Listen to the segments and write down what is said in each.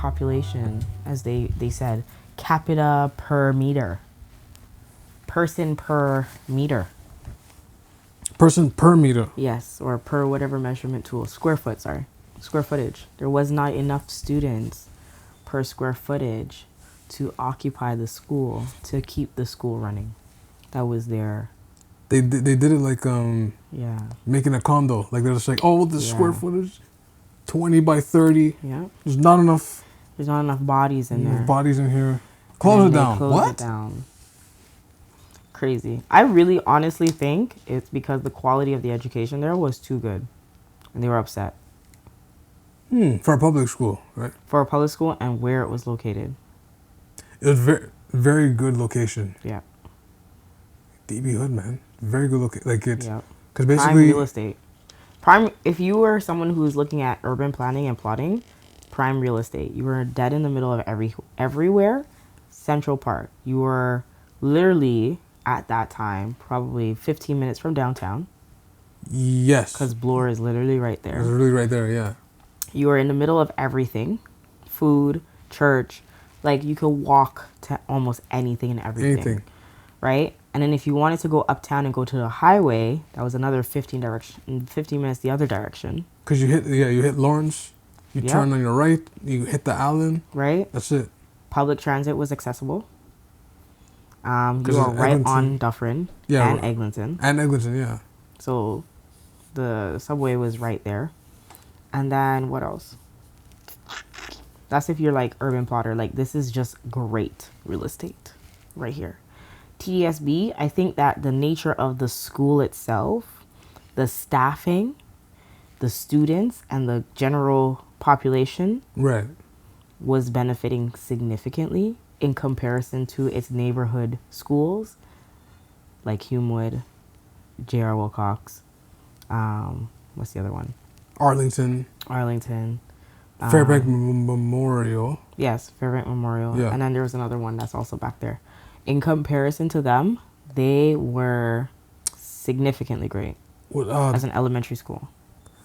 population, as they said, capita per meter. Person per meter. Person per meter. Yes, or per whatever measurement tool. Square footage. There was not enough students per square footage to occupy the school, to keep the school running. That was their... They did it like making a condo. Like they're just like, oh, the square footage, 20 by 30. Yeah. There's not enough bodies in there. Bodies in here. Close it down. What? It down. Crazy. I really honestly think it's because the quality of the education there was too good. And they were upset. For a public school, right? For a public school and where it was located. It was very, very good location. Yeah. DB Hood, man. Very good location. Like it's... Yeah. Because basically... Prime real estate. If you were someone who's looking at urban planning and plotting, prime real estate. You were dead in the middle of everywhere. Central Park. You were literally... at that time, probably 15 minutes from downtown. Yes. Because Bloor is literally right there. It's literally right there, yeah. You are in the middle of everything. Food, church. Like, you could walk to almost anything and everything. Anything. Right? And then if you wanted to go uptown and go to the highway, that was another 15 minutes the other direction. Because you hit Lawrence. You turn on your right. You hit the Allen. Right? That's it. Public transit was accessible. You are right Eglinton. on Dufferin and Eglinton. And Eglinton, yeah. So the subway was right there. And then what else? That's if you're like urban plotter. Like, this is just great real estate right here. TDSB, I think that the nature of the school itself, the staffing, the students, and the general population was benefiting significantly in comparison to its neighborhood schools like Humewood, J.R. Wilcox, what's the other one? Arlington. Fairbank Memorial. Yes, Fairbank Memorial. Yeah. And then there was another one that's also back there. In comparison to them, they were significantly great as an elementary school.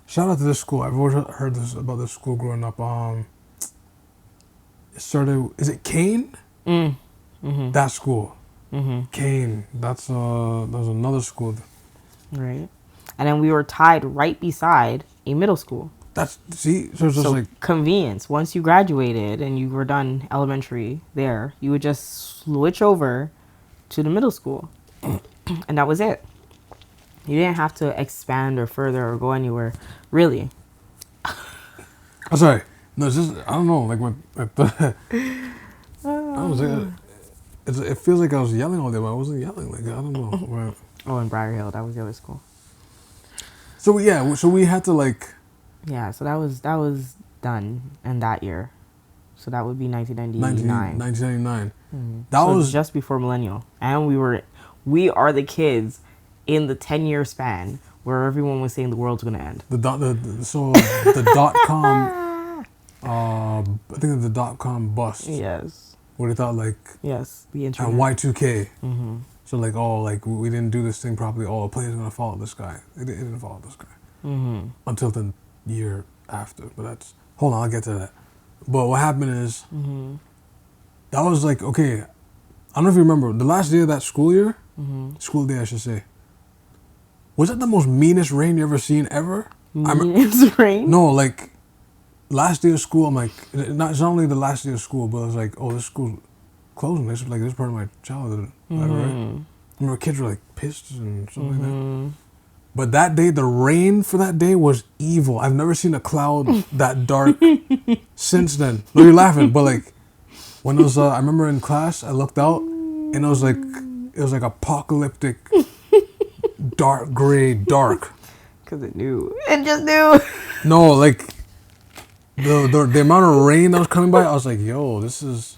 Shout out to this school. I've always heard about this school growing up. It started, is it Kane? Mm-hmm. That school. Mm-hmm. Kane. There's another school. Right. And then we were tied right beside a middle school. So it's just like convenience. Once you graduated and you were done elementary there, you would just switch over to the middle school. And that was it. You didn't have to expand or further or go anywhere, really. I'm sorry. No, it's just, I don't know, like it feels like I was yelling all day, but I wasn't yelling. Like, I don't know. Oh, in Briar Hill, that was the other school. So we had to like... Yeah, so that was done in that year. So that would be 1999. 1999. Mm-hmm. That was just before Millennial. And we are the kids in the 10-year span where everyone was saying the world's going to end. The dot-com, I think the dot-com bust. Yes. Where they thought like... Yes, the internet. And Y2K. Mm-hmm. So like, we didn't do this thing properly. The plane's going to follow this guy. It didn't follow this guy. Mm-hmm. Until the year after. But hold on, I'll get to that. But what happened is, that was like, okay, I don't know if you remember, the last day of that school year, school day I should say, was that the most meanest rain you ever seen ever? Meanest rain? No, like, last day of school, I'm like, it's not only the last day of school, but I was like, oh, this school's closing. This is part of my childhood, right? I remember kids were like pissed and stuff like that. But that day, the rain for that day was evil. I've never seen a cloud that dark since then. No, you're laughing, but like, when it was, I remember in class, I looked out, and it was like apocalyptic, dark, gray, dark. Because it knew. It just knew. No, like, the amount of rain that was coming by, I was like, yo, this is...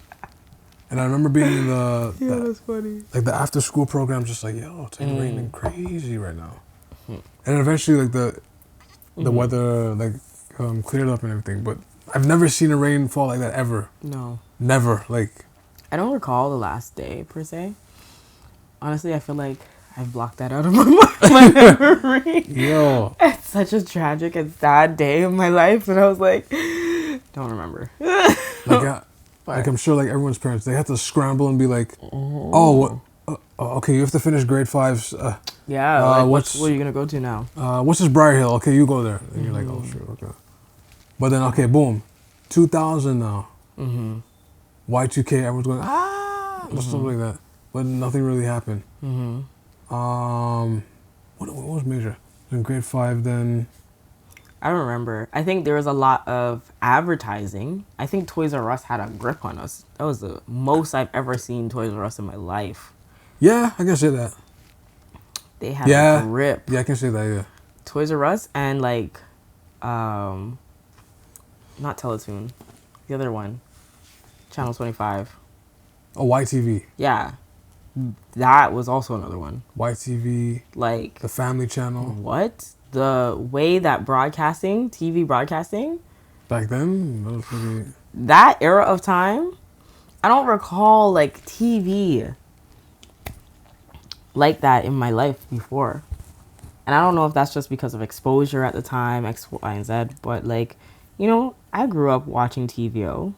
And I remember being in that's funny. Like, the after-school program, just like, yo, it's like raining crazy right now. And then eventually, like, the weather, like, cleared up and everything. But I've never seen a rain fall like that ever. No. Never. Like... I don't recall the last day, per se. Honestly, I feel like I've blocked that out of my memory. Yo. It's such a tragic and sad day of my life. And I was like, Don't remember. Like, like But I'm sure, like everyone's parents, they have to scramble and be like, "Oh, okay, you have to finish grade fives. yeah, like what What's are you gonna go to now? what's this Briar Hill? Okay, you go there." And you're like, "Oh, sure, okay." But then, okay, boom, 2000 now. Mm-hmm. Y2K, everyone's going stuff like that, but nothing really happened. Mm-hmm. What was major? In grade five, then. I don't remember. I think there was a lot of advertising. I think Toys R Us had a grip on us. That was the most I've ever seen Toys R Us in my life. Yeah, I can say that. They had a Yeah, grip. yeah, I can say that. Yeah. Toys R Us and like, not Teletoon, the other one, Channel 25. Oh, YTV. Yeah, that was also another one. YTV, Like, the Family Channel. what? The way that broadcasting, TV broadcasting, Back then, that was pretty. that era of time, I don't recall like TV like that in my life before. And I don't know if that's just because of exposure at the time, X, Y, and Z, but like, I grew up watching TVO.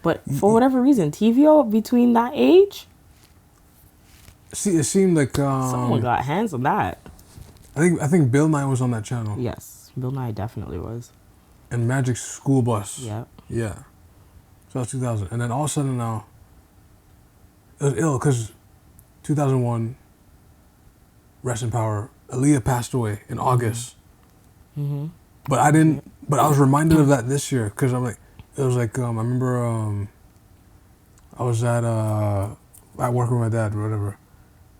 But for whatever reason, TVO between that age, See, it seemed like someone got hands on that. I think Bill Nye was on that channel. Yes, Bill Nye definitely was. And Magic School Bus. Yep. Yeah. So that's 2000. And then all of a sudden now, it was ill because 2001, rest in power, Aaliyah passed away in August. Mm-hmm. But I didn't, but I was reminded of that this year because I'm like, it was like, I remember I was at work with my dad or whatever.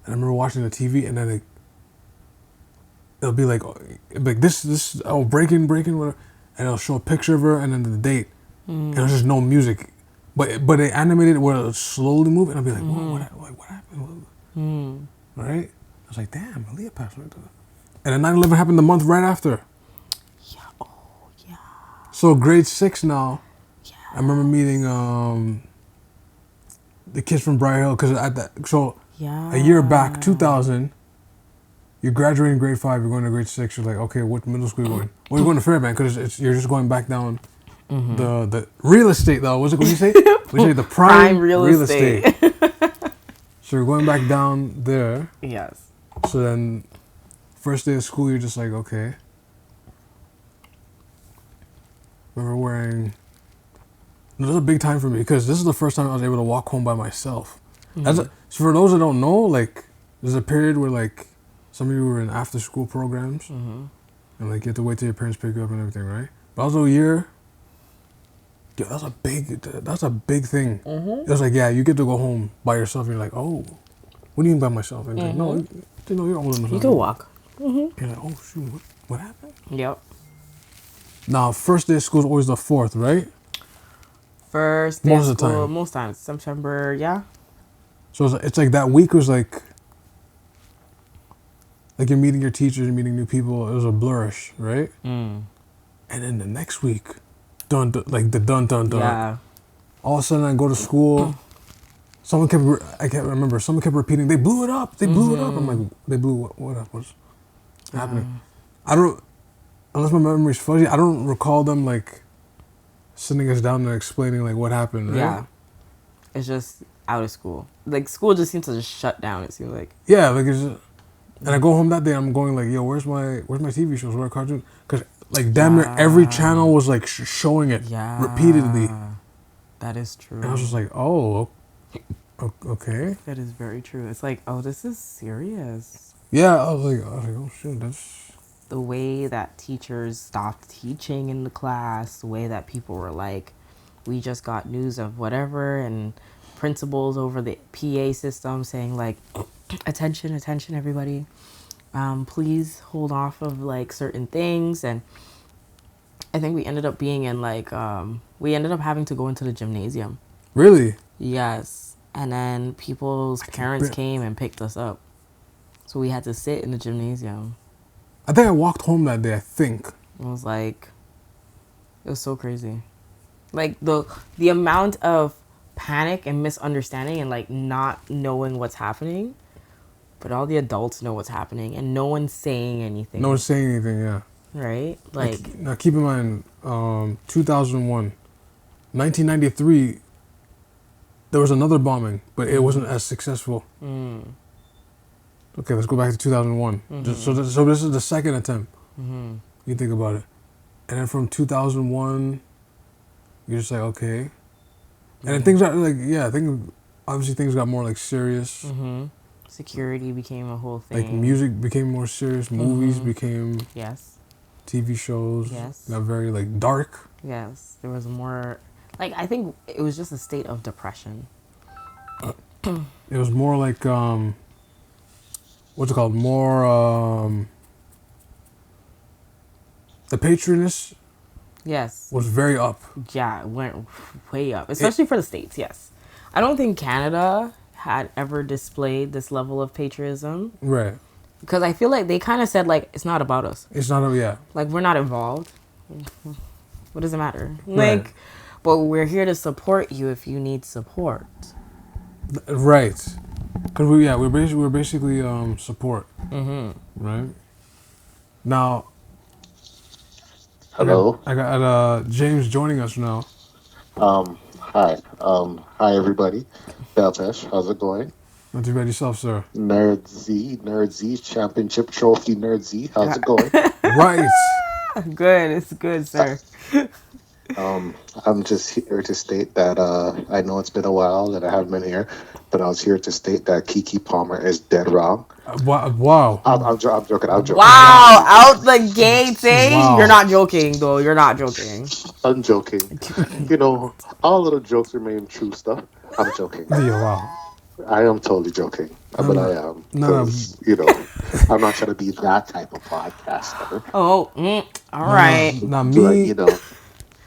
And I remember watching the TV and then it'll be like this, breaking, whatever. And it'll show a picture of her and then the date. And there's just no music. But they animated it where it'll slowly move and I'll be like, whoa, what happened? Right? I was like, damn, Aaliyah passed away. And then 9/11 happened the month right after. Yeah. Oh, yeah. So grade 6 now, Yeah. I remember meeting the kids from Briar Hill because Yeah. a year back, 2000, you're graduating grade 5, you're going to grade 6, you're like, okay, what middle school are you going? Well, you're going to Fairbank because you're just going back down the real estate though. What do you say? What do you say? The prime real estate. So you're going back down there. Yes. So then, first day of school, you're just like, okay. Remember wearing. This was a big time for me because this is the first time I was able to walk home by myself. So for those that don't know, like, there's a period where like some of you were in after school programs, and like you have to wait till your parents pick you up and everything, right? But also a year. Yeah, that's a big thing. It was like, yeah, you get to go home by yourself. And you're like, oh, what do you mean by myself? And like, no, you're old enough. You can walk. You're like, oh shoot, what happened? Yep. Now, first day of school is always the 4th, right? First day Most of of the school, time. most times, September, yeah. So it's like that week was like you're meeting your teachers, you're meeting new people. It was a blurish, right? And then the next week, dun. Yeah. All of a sudden, I go to school. I can't remember. Someone kept repeating, "They blew it up. They blew it up." I'm like, "They blew what up? What's happening?" I don't. Unless my memory's fuzzy, I don't recall them like sitting us down and explaining like what happened. Right? Yeah. It's just out of school. Like, school just seems to just shut down, it seems like. Yeah, like it's just, and I go home that day. I'm going like, "Yo, where's my TV shows? Where are cartoons?" Because like damn near every channel was like showing it repeatedly. That is true. And I was just like, "Oh, okay." That is very true. It's like, oh, this is serious. Yeah, I was like, "Oh shoot, that's." The way that teachers stopped teaching in the class, the way that people were like, we just got news of whatever, and principals over the PA system saying like, attention, everybody. Please hold off of like certain things. And I think we ended up being in like, we ended up having to go into the gymnasium. Really? Yes. And then people's parents came and picked us up. So we had to sit in the gymnasium. I think I walked home that day, I think. It was like, it was so crazy. Like the amount of panic and misunderstanding and like not knowing what's happening, but all the adults know what's happening and no one's saying anything. No one's saying anything, yeah. right? Like, Now keep in mind, 2001, 1993. There was another bombing, but it wasn't as successful. Okay, let's go back to 2001. So this is the second attempt. You think about it, and then from 2001, you're just like, okay, and then things are like, I think obviously things got more like serious. security became a whole thing. Like music became more serious. Movies became. Yes. TV shows. Yes. Got very like dark. Yes. There was more. Like, I think it was just a state of depression. It was more like what's it called? More the patriotism Yes. was very up. Yeah, it went way up, especially for the States. Yes. I don't think Canada had ever displayed this level of patriotism. Right. Because I feel like they kind of said, like, it's not about us. It's not a Like, we're not involved. What does it matter? Right. Like, but we're here to support you if you need support. Right. Cause we're basically support. Right. Now. Hello. I got James joining us now. Hi. Hi everybody. Beltesh, how's it going? Not too bad yourself, sir. Nerd Z, Championship Trophy Nerd Z, how's it going? Right. Good. It's good, sir. I'm just here to state that I know it's been a while that I haven't been here, but I was here to state that Kiki Palmer is dead wrong. Wow. I'm joking. Wow, out the gate, eh? Wow. You're not joking, though. You're not joking. I'm joking. You know, all little jokes remain true stuff. I'm joking. Yeah, wow. I am totally joking, but I am. No. You know, I'm not trying to be that type of podcaster. Oh, all right. Not me. But, you know.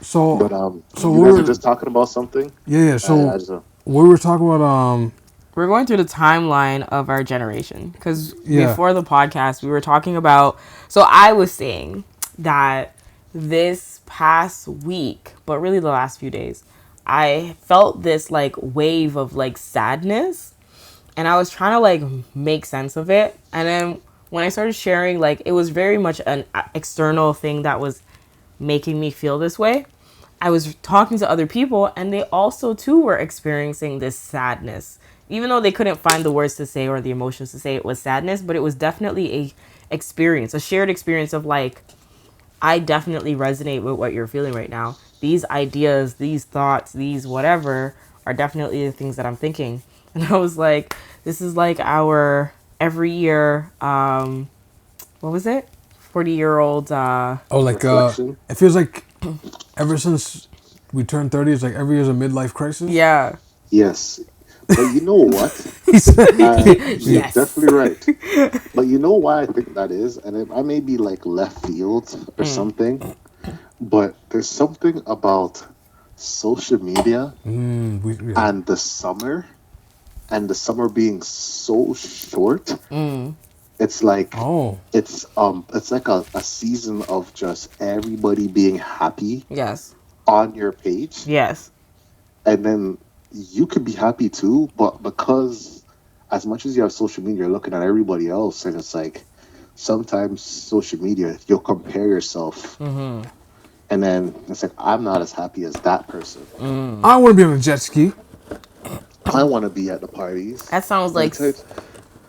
So, But so you we guys were are just talking about something. Yeah. So I just don't. we were talking about We're going through the timeline of our generation. Because Yeah. before the podcast, we were talking about... So I was saying that this past week, but really the last few days, I felt this, like, wave of, like, sadness. And I was trying to, like, make sense of it. And then when I started sharing, like, it was very much an external thing that was making me feel this way. I was talking to other people, and they also, too, were experiencing this sadness. Even though they couldn't find the words to say or the emotions to say it was sadness, but it was definitely a experience, a shared experience of, like, I definitely resonate with what you're feeling right now. These ideas, these thoughts, these whatever are definitely the things that I'm thinking. And I was like, this is like our every year, what was it? 40-year-old. Reflection. It feels like ever since we turned 30, it's like every year's a midlife crisis. Yeah. Yes. But you know what? You're Yes. definitely right. But you know why I think that is? And I may be like left field or something, but there's something about social media and the summer being so short. It's like it's like a season of just everybody being happy Yes. on your page. Yes. And then you could be happy too, but because as much as you have social media, you're looking at everybody else, and it's like sometimes social media, you'll compare yourself, and then it's like, I'm not as happy as that person. I want to be on a jet ski. I want to be at the parties. That sounds like...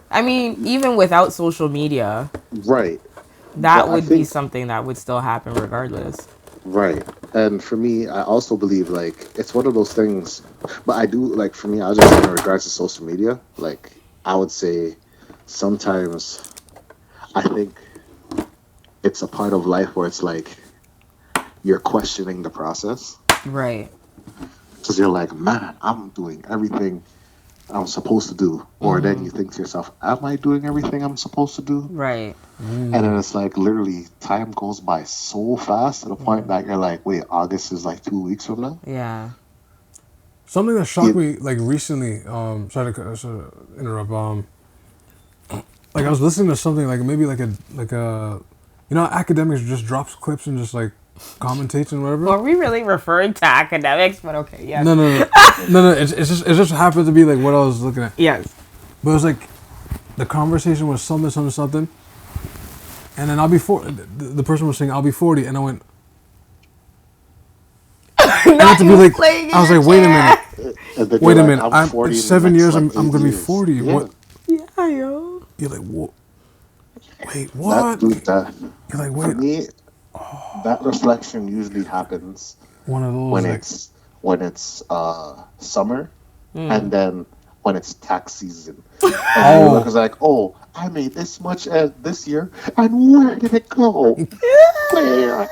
I mean, even without social media, right. that But I would be think- something that would still happen regardless. Right. And for me, I also believe, like, it's one of those things, but I do, like, for me, I was just saying in regards to social media, like, I would say sometimes I think it's a part of life where it's like you're questioning the process. Right. Because you're like, man, I'm doing everything I'm supposed to do. Or then you think to yourself, am I doing everything I'm supposed to do? Right. And then it's like literally time goes by so fast to the point that you're like, wait, August is like 2 weeks from now? Yeah. Something that shocked me, like recently, sorry to interrupt. Like I was listening to something, like maybe like a, you know, academics just drops clips and just like commentates and whatever. Are we really referring to academics? But okay, yeah. No. It just happened to be like what I was looking at. Yes. But it was like the conversation was something, And then I'll be the person was saying I'll be 40, and I went. I had to be like, I was like, wait a minute, And then you're wait a like, minute. I'm I'm in 40 in the 7 years. next I'm like 8 gonna be years. 40. Yeah. What? Yeah, yo. You're like, what? Wait, That what? dude, that You're like, for wait. me, that reflection usually happens One of those when like, it's summer, and then when it's tax season, and you look oh, it's like, oh, I made this much this year, and where did it go? Where?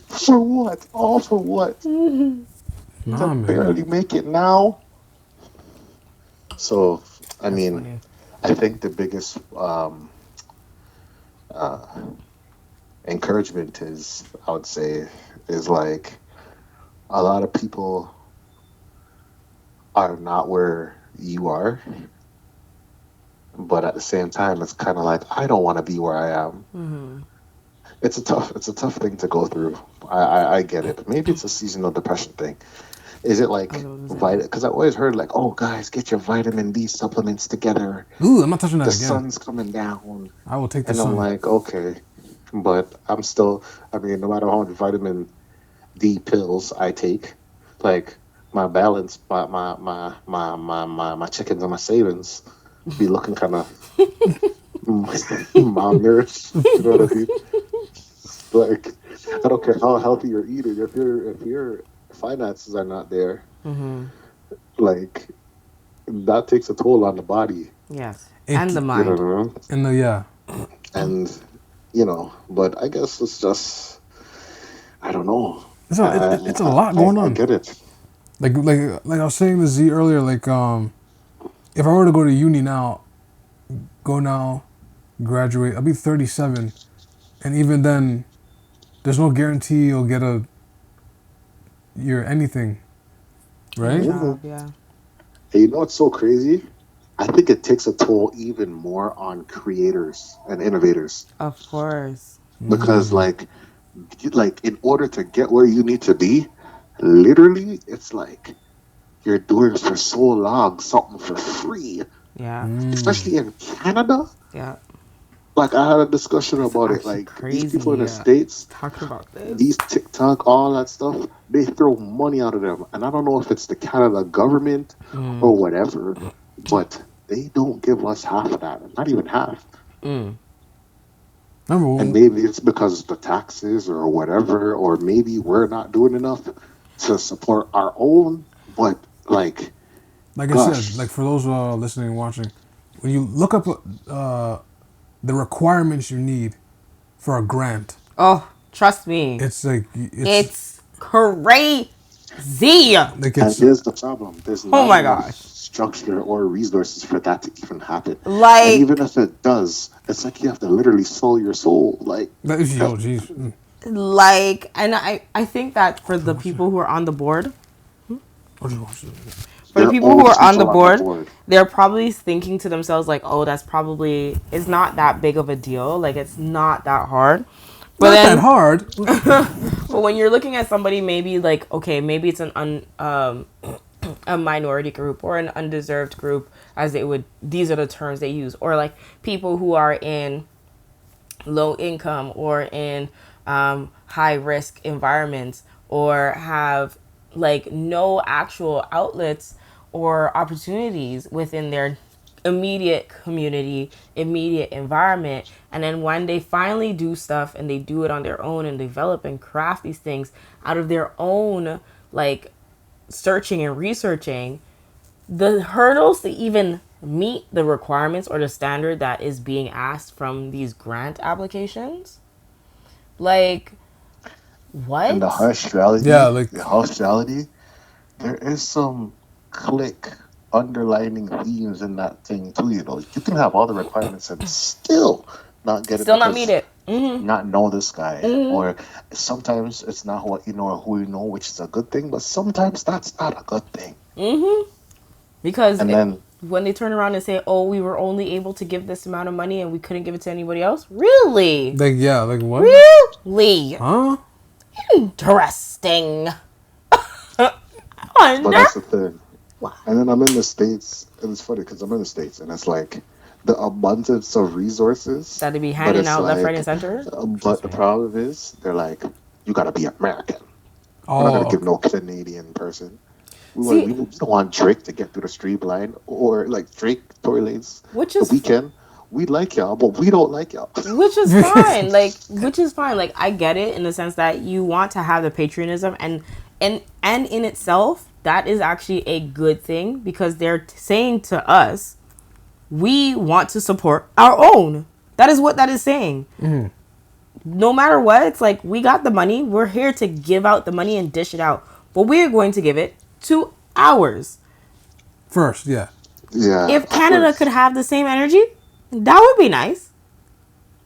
For what? All for what? To nah, man. barely make it now. So, I That's mean, funny. I think the biggest uh, encouragement is, I would say, is like a lot of people are not where you are, but at the same time, it's kind of like I don't want to be where I am. It's a tough thing to go through. I get it, but maybe it's a seasonal depression thing. Is it I was like about to say that. because I always heard like, oh guys, get your vitamin D supplements together. Ooh, I'm not touching that The again. sun's coming down, I will take the and I'm sun. like, okay, but I'm still. I mean, no matter how much vitamin D pills I take, like my balance, my chickens and my savings be looking kind of malnourished. You know what I mean? Like I don't care how healthy you're eating, if your finances are not there, like that takes a toll on the body. Yes. It, And the You know mind. what I mean? and the yeah, And but I guess it's just I don't know. it's a lot going I on. get it. Like I was saying to Z earlier, like if I were to go to uni now, go now, graduate, I'll be 37, and even then, there's no guarantee you'll get your anything, Any right? Mhm. job, yeah. Hey, you know what's so crazy? I think it takes a toll even more on creators and innovators Of course. because like in order to get where you need to be, literally it's like you're doing for so long something for free, Yeah. especially in Canada. Yeah. Like I had a discussion It's about it. actually Like these people in crazy the States, talking about these this. TikTok, all that stuff, they throw money out of them. And I don't know if it's the Canada government or whatever, but they don't give us half of that. Not even half. Remember, And maybe it's because of the taxes or whatever, or maybe we're not doing enough to support our own. But like, like I said, gosh, like for those listening and watching, when you look up the requirements you need for a grant, Oh, trust me. it's like it's It's crazy. like and it's here's the problem: there's Oh not my enough gosh. structure or resources for that to even happen. And even Like if it does, it's like you have to literally sell your soul. Like, that is yo, jeez. and I think that for the What's that? people who are on the board, I'll just watch it. for the there are people who always are on the people on the board, board. they're probably thinking to themselves like, "Oh, that's probably it's not that big of a deal. Like it's not that hard." But Not that then hard. but when you're looking at somebody maybe like okay, maybe it's a minority group or an undeserved group as they would these are the terms they use or like people who are in low income or in high risk environments or have like no actual outlets or opportunities within their immediate community, immediate environment. And then when they finally do stuff and they do it on their own and develop and craft these things out of their own like searching and researching, the hurdles to even meet the requirements or the standard that is being asked from these grant applications, like And the what? harsh reality, Yeah, like the harsh reality, there is some click underlining themes in that thing too. You can have all the requirements and still not get it Still not meet because it. not know this guy. Or sometimes it's not what you know or who you know, which is a good thing, but sometimes that's not a good thing. Because And then when they turn around and say, oh, we were only able to give this amount of money and we couldn't give it to anybody else, really, yeah, like what? really Huh? interesting. but Wonder that's the thing. why. And then I'm in the States, and it's funny because I'm in the States, and it's like the abundance of resources, That they be but handing it's out left, right, like, and center. but the problem is they're like, you gotta be American. We're not gonna Oh, give no Canadian person. See, We don't want Drake to get through the streamline or like Drake Tory Lanez which the is weekend. We like y'all, but we don't like y'all. which is fine. Like, which is fine. Like, I get it in the sense that you want to have the patriotism, and in itself, that is actually a good thing because they're saying to us, we want to support our own. That is what that is saying. No matter what, it's like we got the money. We're here to give out the money and dish it out, but we are going to give it to ours. first, yeah. Yeah, If Canada could first. have the same energy, that would be nice.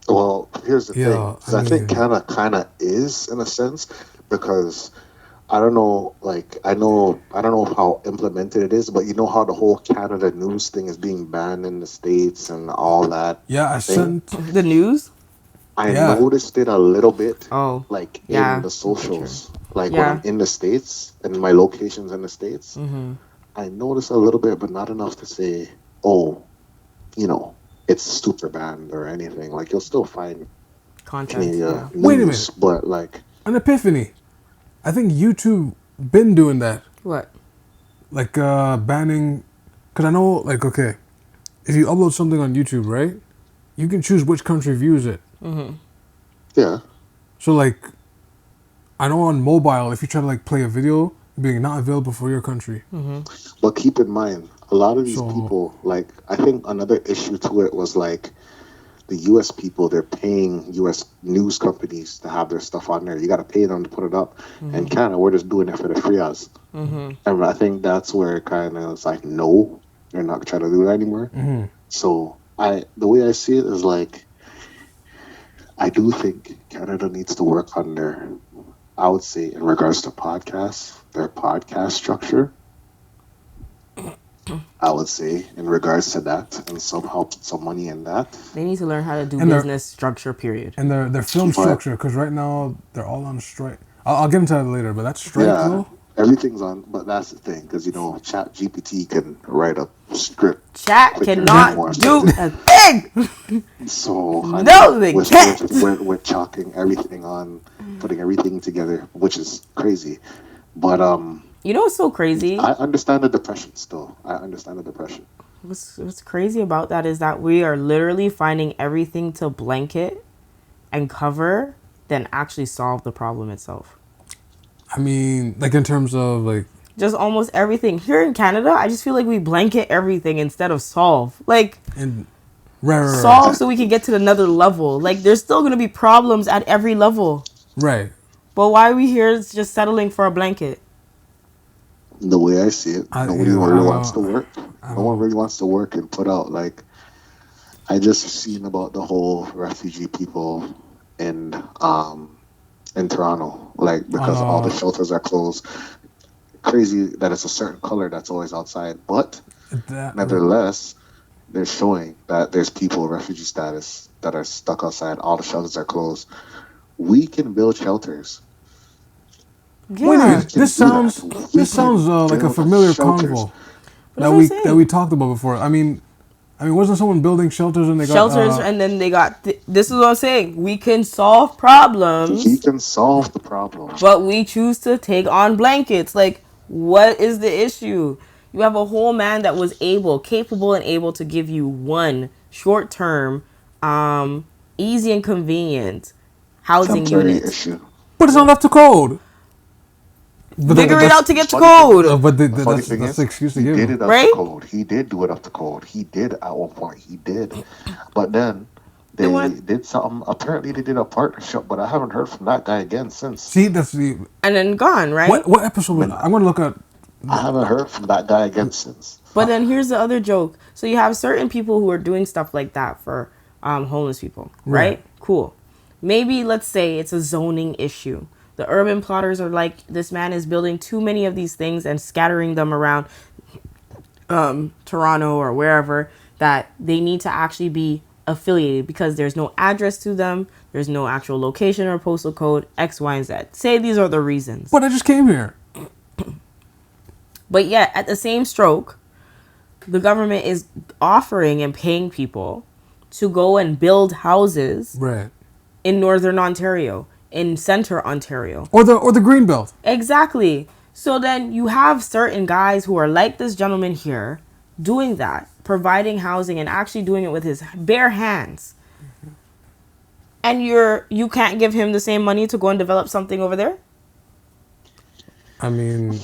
Well, here's the thing, Yeah, because I think Canada kind of is in a sense, because I don't know, like I don't know how implemented it is, but you know how the whole Canada news thing is being banned in the States and all that yeah, I thing. sent, The news. I yeah. noticed it a little bit, Oh, like in yeah, the I'm pretty sure. socials, like when Yeah. I'm in the States and my locations in the States. Mm-hmm. I noticed a little bit, but not enough to say, oh, you know, it's super banned or anything. Like you'll still find Content. Canada Yeah. Wait a news, minute. but like, An epiphany. I think YouTube been doing that. What? Like, banning. Because I know, like, okay, if you upload something on YouTube, right? You can choose which country views it. yeah, So, like, I know on mobile, if you try to, like, play a video, being not available for your country. but keep in mind, a lot of these So, people, like, I think another issue to it was like the US people, they're paying US news companies to have their stuff on there. You got to pay them to put it up. And Canada, we're just doing it for the free us. And I think that's where kind of it's like, no, they're not trying to do that anymore. So the way I see it is like, I do think Canada needs to work on their, I would say, in regards to podcasts, their podcast structure. I would say in regards to that, and somehow put some money in that. They need to learn how to do And they're- business structure. Period. and their film But- structure, because right now they're all on strike. I'll get into that later, but that strike, Yeah, though, everything's on, but that's the thing, because you know, Chat GPT can write a script. Chat quicker than cannot more. do a thing. So I No, mean, they with, can't. With chalking everything on, putting everything together, which is crazy. But You know what's so crazy? I understand the depression still. I understand the depression. What's crazy about that is that we are literally finding everything to blanket and cover than actually solve the problem itself. I mean, like, in terms of, like, Just almost everything. Here in Canada, I just feel like we blanket everything instead of solve. Like, and right. solve so we can get to another level. Like, there's still going to be problems at every level. Right. But why are we here just settling for a blanket? The way I see it, nobody really wants to work. I No one really wants to work and put out like. I just seen about the whole refugee people in Toronto, like because all the shelters are closed. Crazy that it's a certain color that's always outside, but nevertheless, they're showing that there's people refugee status that are stuck outside. All the shelters are closed. We can build shelters. Yeah. Wait a minute. can This do that. sounds We this sounds can like a build familiar shelters. convo But that's what I'm saying. that we talked about before. I mean, wasn't someone building shelters and they got Shelters, and then they got this is what I'm saying. We can solve problems, He can solve the problem. but we choose to take on blankets. Like, what is the issue? You have a whole man that was capable and able to give you one short term, easy and convenient housing Temporary unit. issue. but it's not up to code. Figure it out to get to funny code. But The funny that's thing the is, excuse to he give did him. it up Right? to code. He did do it up to code. He did at one point. He did, but then they did something. Apparently, they did a partnership, but I haven't heard from that guy again since. See, that's the And then gone, right? what episode was I'm gonna look at. I haven't heard from that guy again since. But then here's the other joke. So you have certain people who are doing stuff like that for homeless people, right? Cool. Maybe let's say it's a zoning issue. The urban plotters are like, this man is building too many of these things and scattering them around Toronto or wherever, that they need to actually be affiliated because there's no address to them. There's no actual location or postal code, X, Y, and Z. Say these are the reasons. But I just came here. But yet, at the same stroke, the government is offering and paying people to go and build houses Right. in Northern Ontario, in Center Ontario. Or the green belt. Exactly. So then you have certain guys who are like this gentleman here doing that, providing housing and actually doing it with his bare hands. And you can't give him the same money to go and develop something over there? I mean,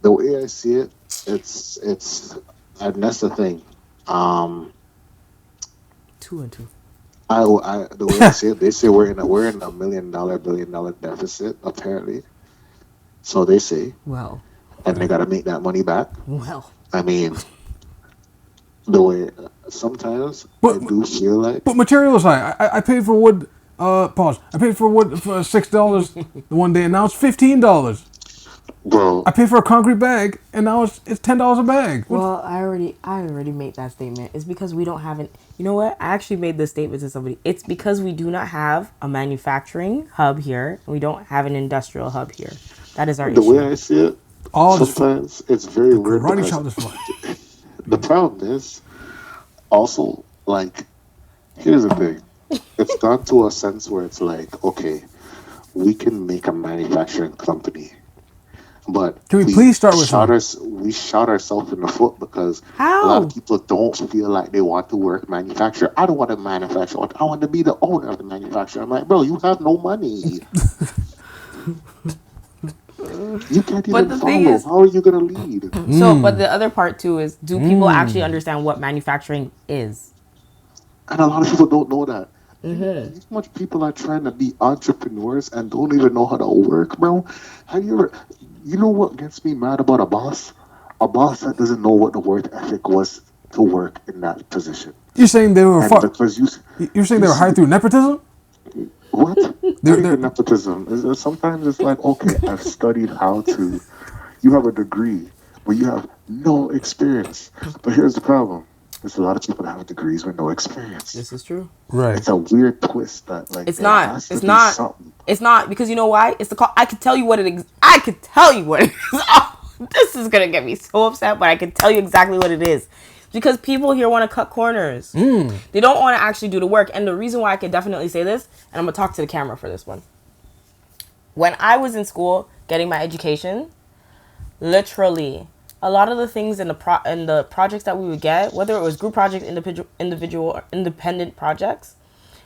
The way I see it, and that's the thing. Two and two. The way I see it, they say we're in a $1 billion deficit apparently. So they say, Well. and they got to make that money back. Well. I mean, the way sometimes I do feel like. But materials high. I paid for wood. Pause. I paid for wood for $6 the one day, and now it's $15. Bro, I paid for a concrete bag, and now it's $10 a bag. Well, I already made that statement. It's because we don't have an. You know what? I actually made this statement to somebody. It's because we do not have a manufacturing hub here, and we don't have an industrial hub here. That is our the issue. way I see it, sometimes it's very weird Karate because chop this fly. the problem is also like, here's the thing. It's gone to a sense where it's like, okay, we can make a manufacturing company. But Can we please start with we shot ourselves in the foot because How? a lot of people don't feel like they want to work manufacture. I don't want to manufacture. I want to be the owner of the manufacturer. I'm like, bro, you have no money. You can't even the follow. thing is- How are you gonna lead? So, but the other part too is, do people actually understand what manufacturing is? And a lot of people don't know that. How much people are trying to be entrepreneurs and don't even know how to work, bro? Have you ever? You know what gets me mad about a boss? A boss that doesn't know what the work ethic was to work in that position. You're saying they were Because You're saying they were hired through nepotism? what? They're Nepotism. Sometimes it's like, okay, I've studied how to. You have a degree, but you have no experience. But here's the problem: there's a lot of people that have degrees with no experience. This is true. right. It's a weird twist that like It's there not. has to It's be not. something. It's not because you know why? It's the call. I could tell you what it. I could tell you what it is. Oh, this is gonna get me so upset, but I can tell you exactly what it is. Because people here want to cut corners. They don't want to actually do the work. And the reason why I can definitely say this, and I'm gonna talk to the camera for this one. When I was in school getting my education, literally a lot of the things in the projects that we would get, whether it was group project, individual or independent projects,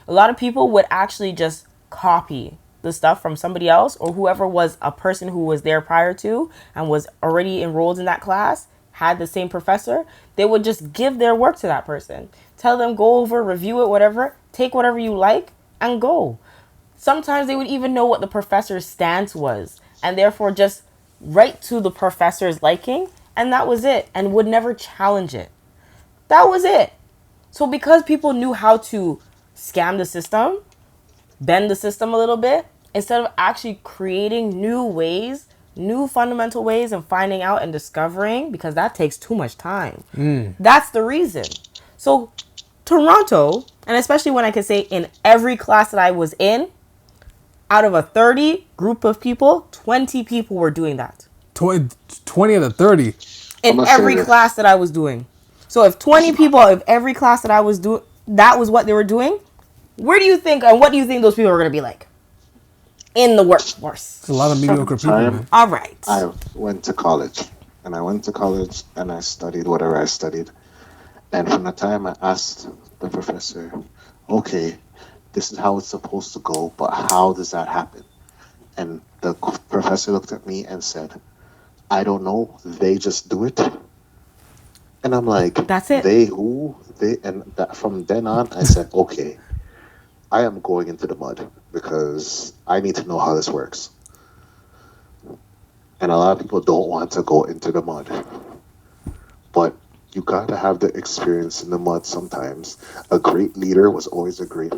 a lot of people would actually just copy the stuff from somebody else or whoever was a person who was there prior to and was already enrolled in that class, had the same professor. They would just give their work to that person, tell them go over, review it, whatever, take whatever you like and go. Sometimes they would even know what the professor's stance was and therefore just write to the professor's liking, and that was it, and would never challenge it. That was it. So because people knew how to scam the system, bend the system a little bit, instead of actually creating new ways, new fundamental ways, and finding out and discovering, because that takes too much time. That's the reason. So Toronto, and especially when I could say in every class that I was in, out of a 30 group of people, 20 people were doing that. 20 out of 30. In every class that I was doing. So if 20 people, if every class that I was doing, that was what they were doing, where do you think, and what do you think those people are going to be like? In the workforce. It's a lot of mediocre people, man. All right. I went to college, and I studied whatever I studied. And from the time I asked the professor, okay, this is how it's supposed to go, but how does that happen? And the professor looked at me and said, I don't know, they just do it. And I'm like, That's it. They who? From then on, I said, okay, I am going into the mud because I need to know how this works. And a lot of people don't want to go into the mud. But you got to have the experience in the mud sometimes. A great leader was always a great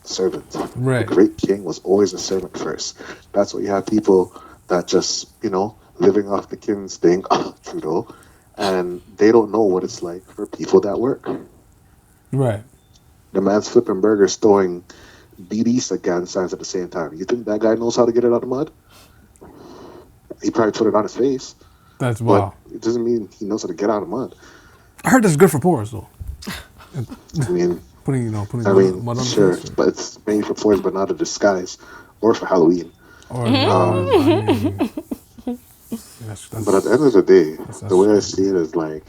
servant. Right. A great king was always a servant first. That's why you have people that just, living off the king's thing, Trudeau, and they don't know what it's like for people that work. Right. The man's flipping burgers, throwing BD again signs at the same time. You think that guy knows how to get it out of the mud? He probably put it on his face. That's wow. But it doesn't mean he knows how to get out of mud. I heard that's good for pores though. I mean, Putting I mean, mud on the sure, face. but it's made for toys, but not a disguise, or for Halloween. Or Um, I mean, that's but at the end of the day, the way I that's see it is like,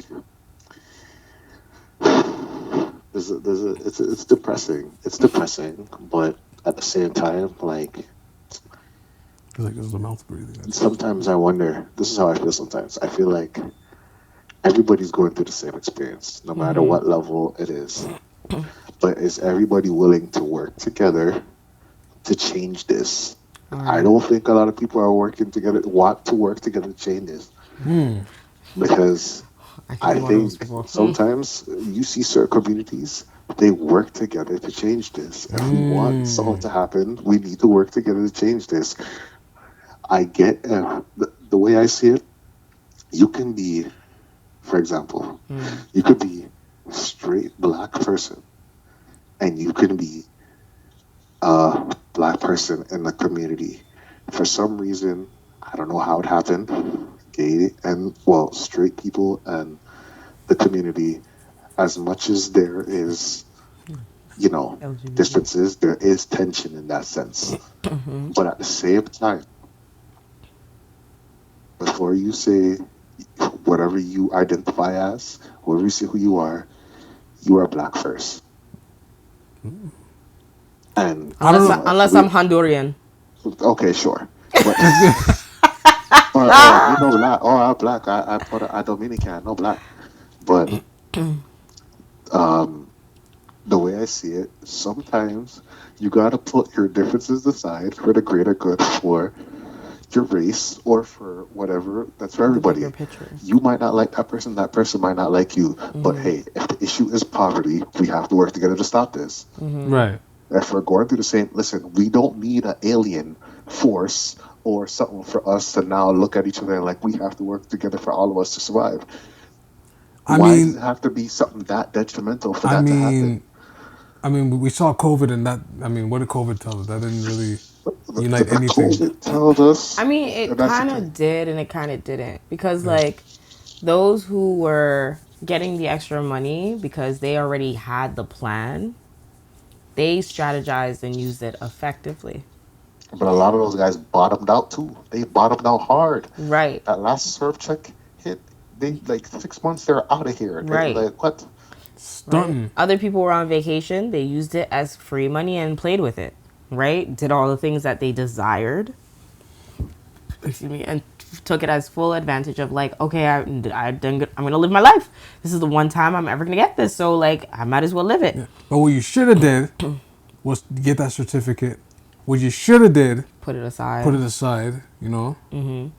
it's depressing. It's depressing, but at the same time, like like this is the mouth breathing. That's it. sometimes I wonder. This is how I feel. Sometimes I feel like everybody's going through the same experience, no matter what level it is. But is everybody willing to work together to change this? I don't think a lot of people are working together, want to work together to change this. Because I think I I'm one of those think people. sometimes you see certain communities, they work together to change this. If we want something to happen, we need to work together to change this. I get the way I see it, you can be, for example, you could be a straight black person and you can be a black person in the community. For some reason, I don't know how it happened, gay and, well, straight people and the community, as much as there is, LGBT. differences, there is tension in that sense. But at the same time, before you say whatever you identify as, whatever you say who you are black first. And I don't know. Unless I'm Honduran. okay, sure, but or you know black, or I'm black. I Dominican, no black, but um, the way I see it, sometimes you gotta put your differences aside for the greater good for your race or for whatever. That's for The bigger everybody. picture. You might not like that person might not like you, but hey, if the issue is poverty, we have to work together to stop this. Right. If we're going through the same, listen, we don't need an alien force or something for us to now look at each other like we have to work together for all of us to survive. I Why does mean, it have to be something that detrimental for I that to happen? mean, I mean, we saw COVID, and that. I mean, what did COVID tell us? That didn't really unite The anything. COVID tells us, I mean, and it that's the kind thing. of did and it kind of didn't. Because, Yeah. like, those who were getting the extra money because they already had the plan, they strategized and used it effectively. But a lot of those guys bottomed out too. They bottomed out hard. Right. That last surf check hit, they like 6 months they're out of here. They Right. like what? Right. Stunting. Other people were on vacation. They used it as free money and played with it. Right. Did all the things that they desired. Excuse me. And took it as full advantage of like, okay, I'm gonna live my life. This is the one time I'm ever gonna get this. So like, I might as well live it. But what you should have did was get that certificate. What you should have did, Put it aside. put it aside. You know.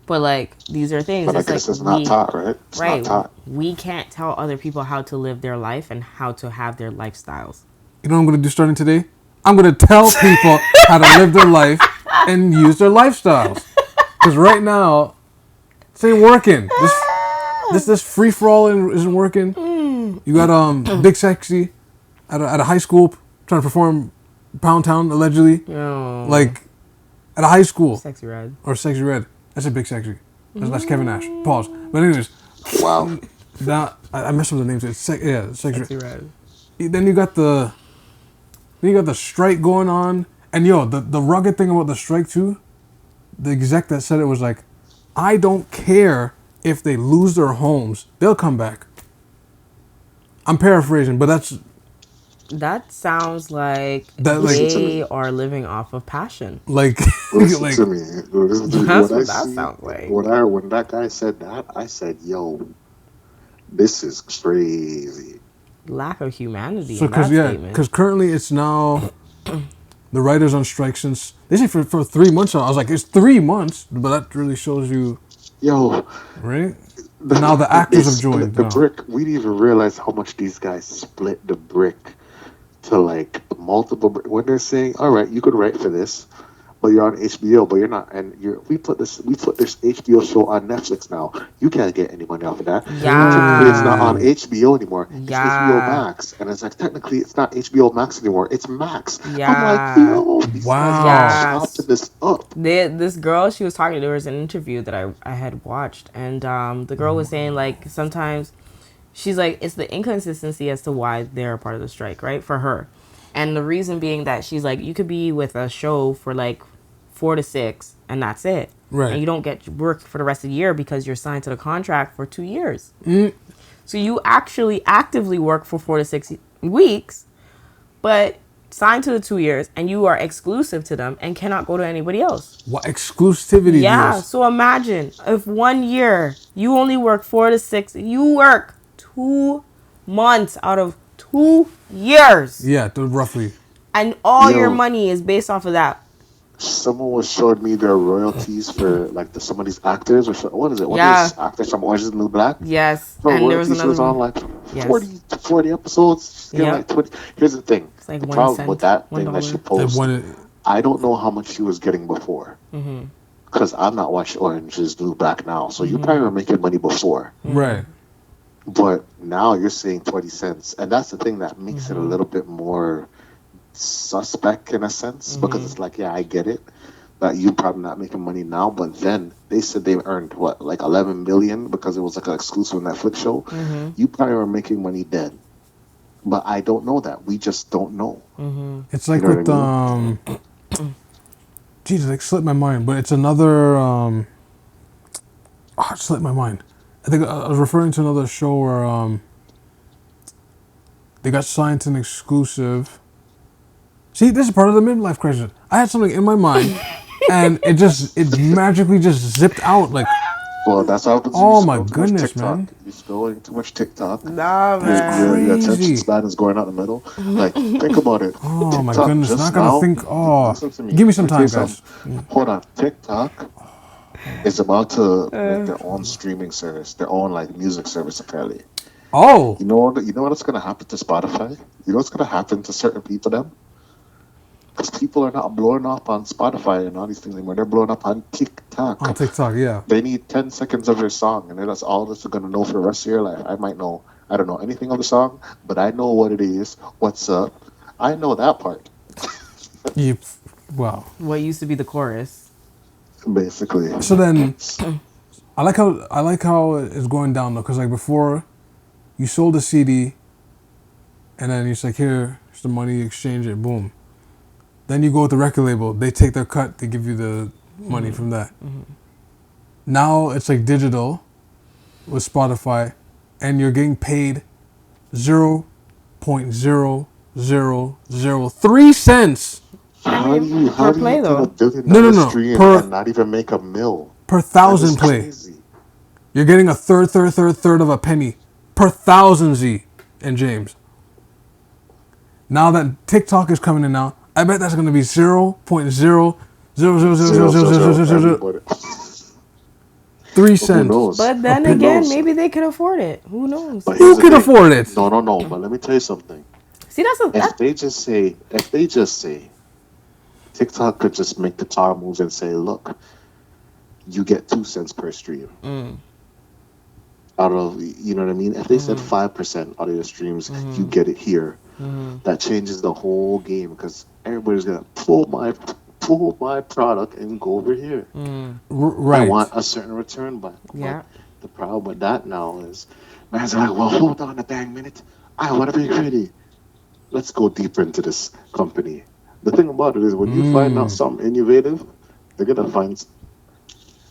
But like, these are things. But I It's like guess it's not taught, right? It's right. not taught. We can't tell other people how to live their life and how to have their lifestyles. You know what I'm gonna do starting today? I'm gonna tell people how to live their life and use their lifestyles. Because right now, this ain't working. This free for all isn't working. You got Big Sexy at a high school trying to perform Pound Town allegedly, Oh, like at a high school sexy red. or Sexy Red. That's a Big Sexy. That's Kevin Nash. Pause. But anyways, Wow. now I messed up the names. It's Sexy Sexy Red. red. Then you got the strike going on, and the rugged thing about the strike too. The exec that said it was like, I don't care if they lose their homes, they'll come back. I'm paraphrasing, but That sounds like That, like- they are living off of passion. like Listen like to me. Listen to me. That's When what I that see- sounds like. when that guy said that, I said, "Yo, this is crazy." Lack of humanity so in that statement. because currently it's now the writers on strike since they say for 3 months now. I was like, it's 3 months, but that really shows you, Yo, right? Now the actors have joined the now. brick. We didn't even realize how much these guys split the brick to like multiple. When they're saying, "All right, you could write for this," but you're on HBO, but you're not, and we put this HBO show on Netflix now. You can't get any money off of that. Technically, it's not on HBO anymore. It's HBO Yeah. Max, and it's like technically it's not HBO Max anymore. It's Max. Yeah. I'm like, yo, these Wow. guys are Yes. chopping this up. This girl, she was talking. There was an interview that I had watched, and the girl was saying like sometimes she's like, it's the inconsistency as to why they're a part of the strike, right? For her. And the reason being that she's like, you could be with a show for like 4 to 6 and that's it. Right. And you don't get work for the rest of the year because you're signed to the contract for 2 years. So you actually actively work for 4 to 6 weeks, but signed to the 2 years and you are exclusive to them and cannot go to anybody else. What exclusivity Yeah, deals? so imagine if 1 year you only work 4 to 6, you work 2 months out of 2 years, Yeah, roughly. and all Yo. your money is based off of that. Someone was showing me their royalties for like some of these actors, or what is it? One Yeah. of these actors from Orange is the New Black. Yes, Her and there was royalties another was on one. like Yes. 40 episodes. She's getting Yep. like 20. Here's the thing. It's like the 1 problem cent, with that $1. thing that she Like posted, when it, I don't know how much she was getting before. Mm-hmm. Because I'm not watching Orange is the New Black now. So you probably were making money before. right. But now you're saying 20 cents. And that's the thing that makes it a little bit more suspect in a sense. Because it's like, yeah, I get it. That you're probably not making money now. But then they said they earned, what, like 11 million because it was like an exclusive Netflix show. You probably were making money then. But I don't know that. We just don't know. It's like You know with what Jesus, like slipped my mind, but it's another it slipped my mind. I think I was referring to another show where they got signed to an exclusive. See, this is part of the midlife crisis. I had something in my mind and it magically just zipped out like. Well, that's how happens. Oh You my scroll too much goodness, TikTok. man. You scrolling too much TikTok. Nah, Your, man. your attention Crazy. span is going out the middle. Like, think about it. Oh my TikTok goodness, just not gonna now- think. Oh, Listen to me. give me some Let me time, tell you guys. something. Hold on. TikTok is about to make their own streaming service, their own like music service. Apparently, Oh, you know what's gonna happen to Spotify? You know what's gonna happen to certain people then? Because people are not blowing up on Spotify and all these things anymore. They're blowing up on TikTok. on TikTok, yeah. They need 10 seconds of your song, and then that's all that you're going to know for the rest of your life. I don't know anything of the song, but I know what it is, what's up. I know that part, You, wow. What used to be the chorus? basically. So then, I like how it's going down though, because like before, you sold a CD, and then it's like here's the money, exchange it, boom. Then you go with the record label, they take their cut, they give you the money from that. Now it's like digital, with Spotify, and you're getting paid 0.0003 cents How do you per play, get a though. $1 billion No. stream Per- and not even make a mil? per That is thousand play. crazy. You're getting a third of a penny per thousand, Z and James. Now that TikTok is coming in now, I bet that's going to be 0.0000003 Who cents. knows? But then Who again, knows? maybe they could afford it. Who knows? But Who here's the can thing. afford it? No. But let me tell you something. See, that's If they just say, TikTok could just make the power moves and say, look, you get 2 cents per stream. Out of, you know what I mean? If they said 5% out of your streams, you get it here. That changes the whole game because everybody's gonna pull my product and go over here. Right. I want a certain return back. Yeah. But the problem with that now is, man's like, well, hold on a dang minute. I want to be ready. Let's go deeper into this company. The thing about it is, when you find out something innovative, they're gonna find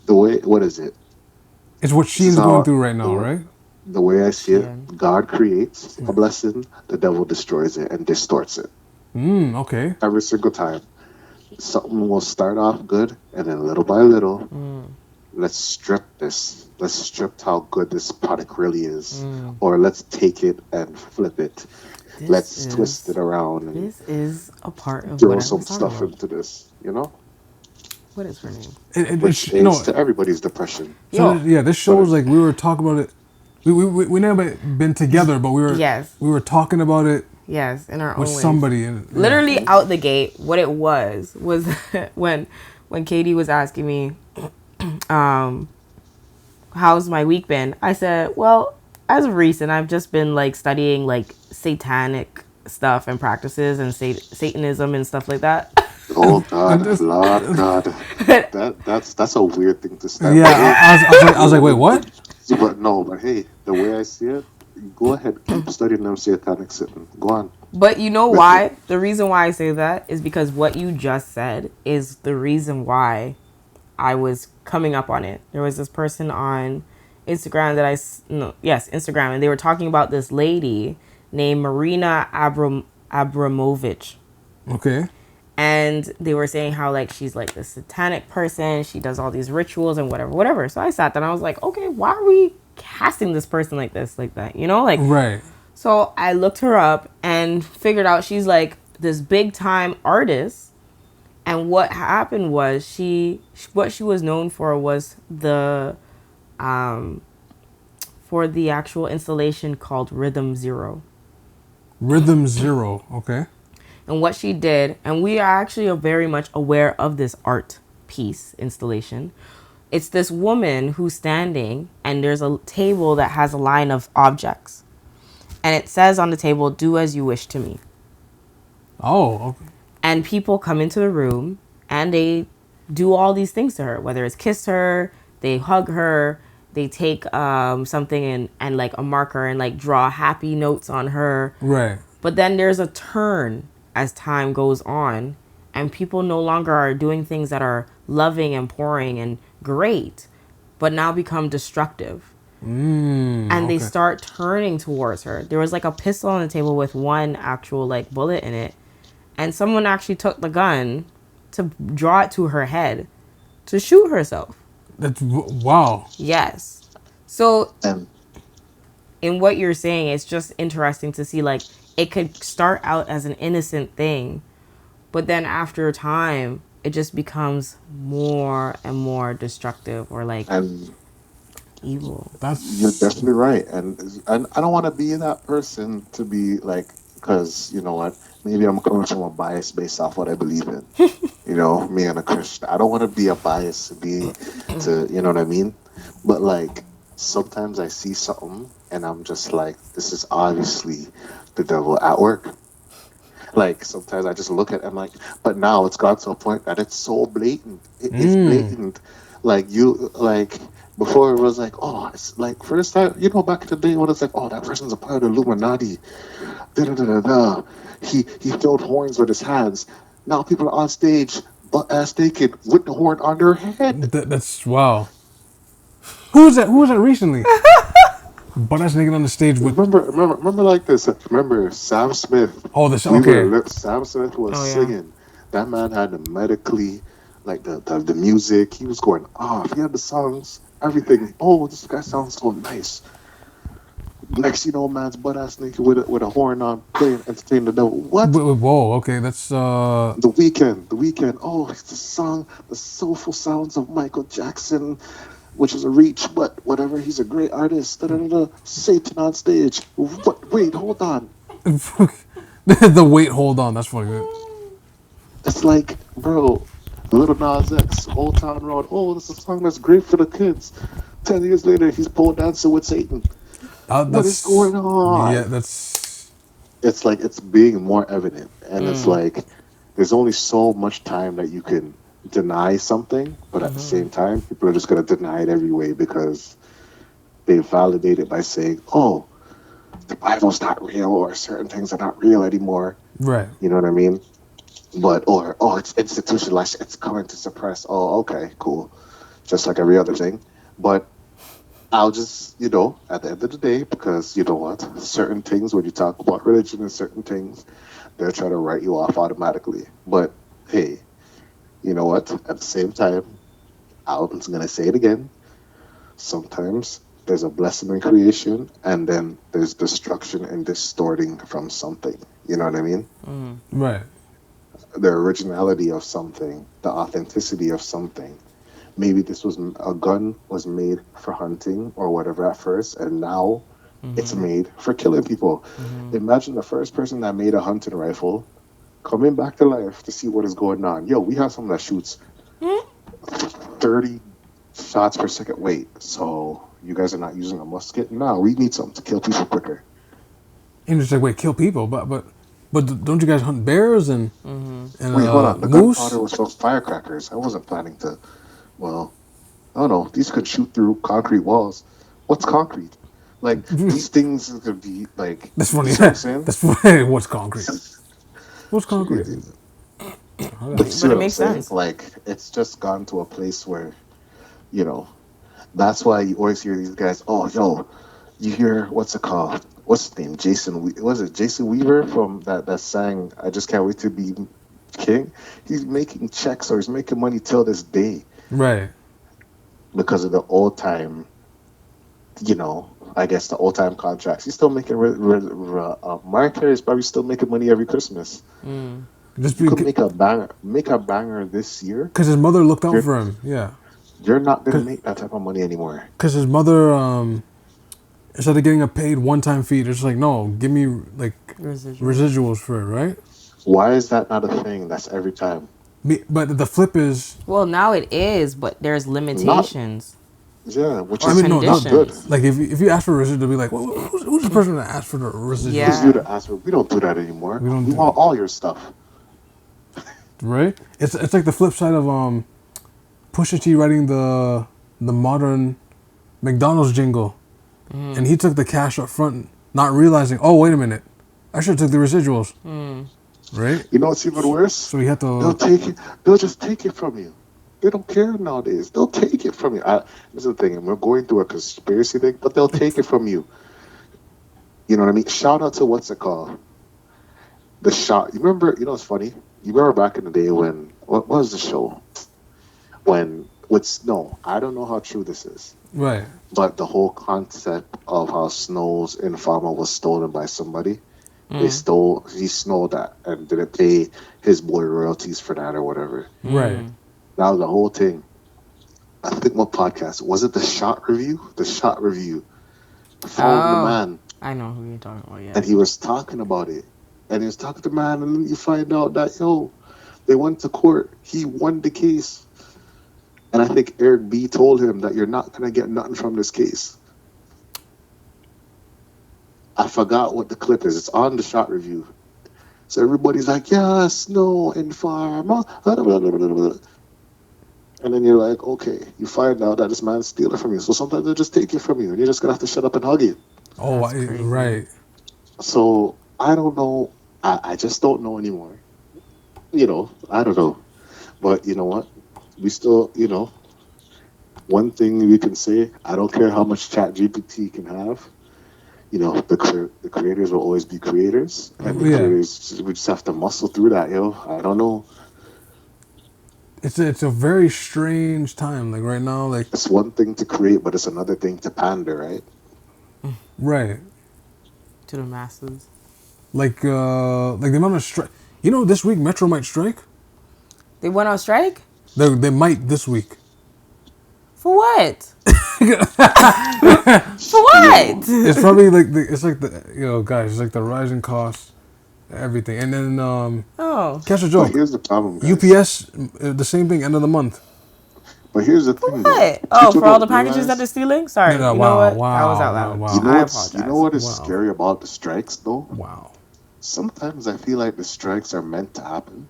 the way. What is it? It's what Sheen's So, going through right now, right? The way I see Yeah. it, God creates a blessing, the devil destroys it and distorts it. Okay. Every single time. Something will start off good, and then little by little, let's strip this. Let's strip how good this product really is. Or let's take it and flip it. Let's twist it around and This is a part of throw what I some was talking stuff about. into this, you know? What is her name? Which You know, aids to everybody's depression. so Yo. this shows like we were talking about it. We never been together, but we were talking about it Yes, in our own with ways. somebody. And, Literally out the gate, what it was when Katie was asking me, how's my week been? I said, well, as of recent, I've just been like studying like satanic stuff and practices and Satanism and stuff like that. Oh God, Lord God, that's a weird thing to start. Yeah, I was like, wait, what? But no, but hey, the way I see it, Go ahead, keep studying them satanic sitting. Go on. But you know why? The reason why I say that is because what you just said is the reason why I was coming up on it. There was this person on Instagram that no, yes, Instagram, and they were talking about this lady named Marina Abramovich. Okay. And they were saying how like she's like this satanic person, she does all these rituals and whatever. So I sat there and I was like, okay, why are we casting this person like this, like that, you know, like. Right. So I looked her up and figured out she's like this big time artist. And what happened was what she was known for was for the actual installation called Rhythm Zero. Rhythm Zero. Okay. And what she did, and we are actually very much aware of this art piece installation. It's this woman who's standing, and there's a table that has a line of objects. And it says on the table, "Do as you wish to me." Oh. Okay. And people come into the room and they do all these things to her, whether it's kiss her, they hug her, they take something and like a marker and like draw happy notes on her. Right. But then there's a turn as time goes on, and people no longer are doing things that are loving and pouring and great, but now become destructive. And they Okay. start turning towards her. There was like a pistol on the table with one actual like bullet in it, and someone actually took the gun to draw it to her head to shoot herself. That's wow. Yes. So And in what you're saying, it's just interesting to see like it could start out as an innocent thing, but then after time it just becomes more and more destructive or like and evil. you're That's definitely right. And I don't want to be that person to be like, because you know what? Maybe I'm coming from a bias based off what I believe in. You know, me and a Christian. I don't want to be a bias to be to, you know what I mean? But like sometimes I see something and I'm just like, this is obviously the devil at work. Like sometimes I just look at it, I'm like, but now it's got to a point that it's so blatant. It's blatant. Like you like before it was like, oh, it's like first time, you know, back in the day when it's like, oh, that person's a part of the Illuminati. Da da da da da. He filled horns with his hands. Now people are on stage, butt ass naked with the horn on their head. that's wow. Who was that? Who was that recently? But that's nigga on the stage with. Remember like this. Remember Sam Smith. Oh, this We okay. were Sam Smith was Oh, yeah. singing. That man had the medically, like the music. He was going off. He had the songs, everything. Oh, this guy sounds so nice. Next, you know, man's butt ass naked with a horn on, playing, entertaining the devil. What? Whoa. Okay. That's The weekend. Oh, it's the song, the soulful sounds of Michael Jackson, which is a reach, but whatever. He's a great artist. Da, da, da, da. Satan on stage. What? Wait, hold on. the wait. Hold on. That's funny. It's like, bro, Little Nas X, Old Town Road. Oh, this is a song that's great for the kids. 10 years later, he's pole dancing with Satan. What is That's going on? yeah. That's It's like it's being more evident, and it's like there's only so much time that you can deny something, but at the same time, people are just gonna deny it every way because they validate it by saying, "Oh, the Bible's not real," or certain things are not real anymore. right. You know what I mean? But or oh, it's institutionalized. It's coming to suppress. Oh, okay, cool. Just like every other thing, but I'll just, you know, at the end of the day, because you know what, certain things when you talk about religion and certain things, they're trying to write you off automatically. But hey, you know what? At the same time, I'm gonna say it again. Sometimes there's a blessing in creation, and then there's destruction and distorting from something. You know what I mean? Right. The originality of something, the authenticity of something. Maybe this was a gun was made for hunting or whatever at first, and now it's made for killing people. Imagine the first person that made a hunting rifle coming back to life to see what is going on. Yo, we have something that shoots 30 shots per second. Wait, so you guys are not using a musket? No, we need something to kill people quicker. And just like wait, kill people, but don't you guys hunt bears and Wait, hold on. The moose? gunpowder was for firecrackers. I wasn't planning to. Well, I don't know. These could shoot through concrete walls. What's concrete? Like these things could be like, That's you funny. see what I'm saying? That's funny. What's concrete? What's concrete? But you see But it what I'm makes saying? sense. Like it's just gone to a place where, you know, that's why you always hear these guys. Oh, yo, you hear what's it called? What's his name? Was it Jason Weaver from that sang "I Just Can't Wait to Be King"? He's making checks or he's making money till this day Right. because of the old time. I guess the old time contracts. He's still making. Mariah Carey is probably still making money every Christmas. Just You could because make a banger this year. his mother looked out You're for him. Yeah. you're not gonna make that type of money anymore. Because his mother, instead of getting a paid one-time fee, they're just like, no, give me like Residual. residuals for it, right? Why is that not a thing? That's every time. But the flip is, Well, now it is, but there's Not limitations Yeah, which or I is mean, no, not not good. conditions. like if you ask for a residual, they'll be like, well, who's the person that asked for the residual, Who's Yeah. you to ask for? We don't do that anymore. We don't We do want all your stuff. right? It's like the flip side of Pusha T writing the modern McDonald's jingle, and he took the cash up front, not realizing, oh wait a minute, I should have took the residuals, right? You know what's even worse? So he had They'll to, take it. They'll just take it from you. They don't care nowadays. They'll take it from you. This is the thing. And we're going through a conspiracy thing, but they'll take it from you. You know what I mean? Shout out to what's it called? The shot. You remember? You know what's funny? You remember back in the day when what was the show? When with Snow. I don't know how true this is, right, but the whole concept of how Snow's Informer was stolen by somebody. He stole that and didn't pay his boy royalties for that or whatever. right. That was the whole thing. I think what podcast was it? The shot review. The shot review. Following the Oh, man, I know who you're talking about. Yeah. and he was talking about it, and he was talking to the man, and then you find out that they went to court. He won the case, and I think Eric B told him that you're not gonna get nothing from this case. I forgot what the clip is. It's on the shot review. So everybody's like, yes, no, and farm. And then you're like, okay, you find out that this man's stealing from you. So sometimes they just take it from you, and you're just gonna have to shut up and hug it. Oh, That's crazy. right. So I don't know. I just don't know anymore. I don't know. But you know what? We still, one thing we can say, I don't care how much chat GPT can have. The creators will always be creators. And the Yeah. creators, we just have to muscle through that, I don't know. It's a very strange time. Like right now, like It's one thing to create, but it's another thing to pander, right? right, To the masses. like the amount of strike. You know, this week Metro might strike. They went on strike? They might this week. For what? For what? It's probably like guys, it's like the rising costs, everything, and then Oh. catch a But joke. here's the problem, guys. UPS, the same thing, end of the month. But here's the thing, though. What? Oh, People for all the don't packages that realize- they're stealing? Sorry. No, you wow, know what? wow, I was out loud. wow. You know I what's apologize. you know what is Wow. scary about the strikes, though? Wow. Sometimes I feel like the strikes are meant to happen.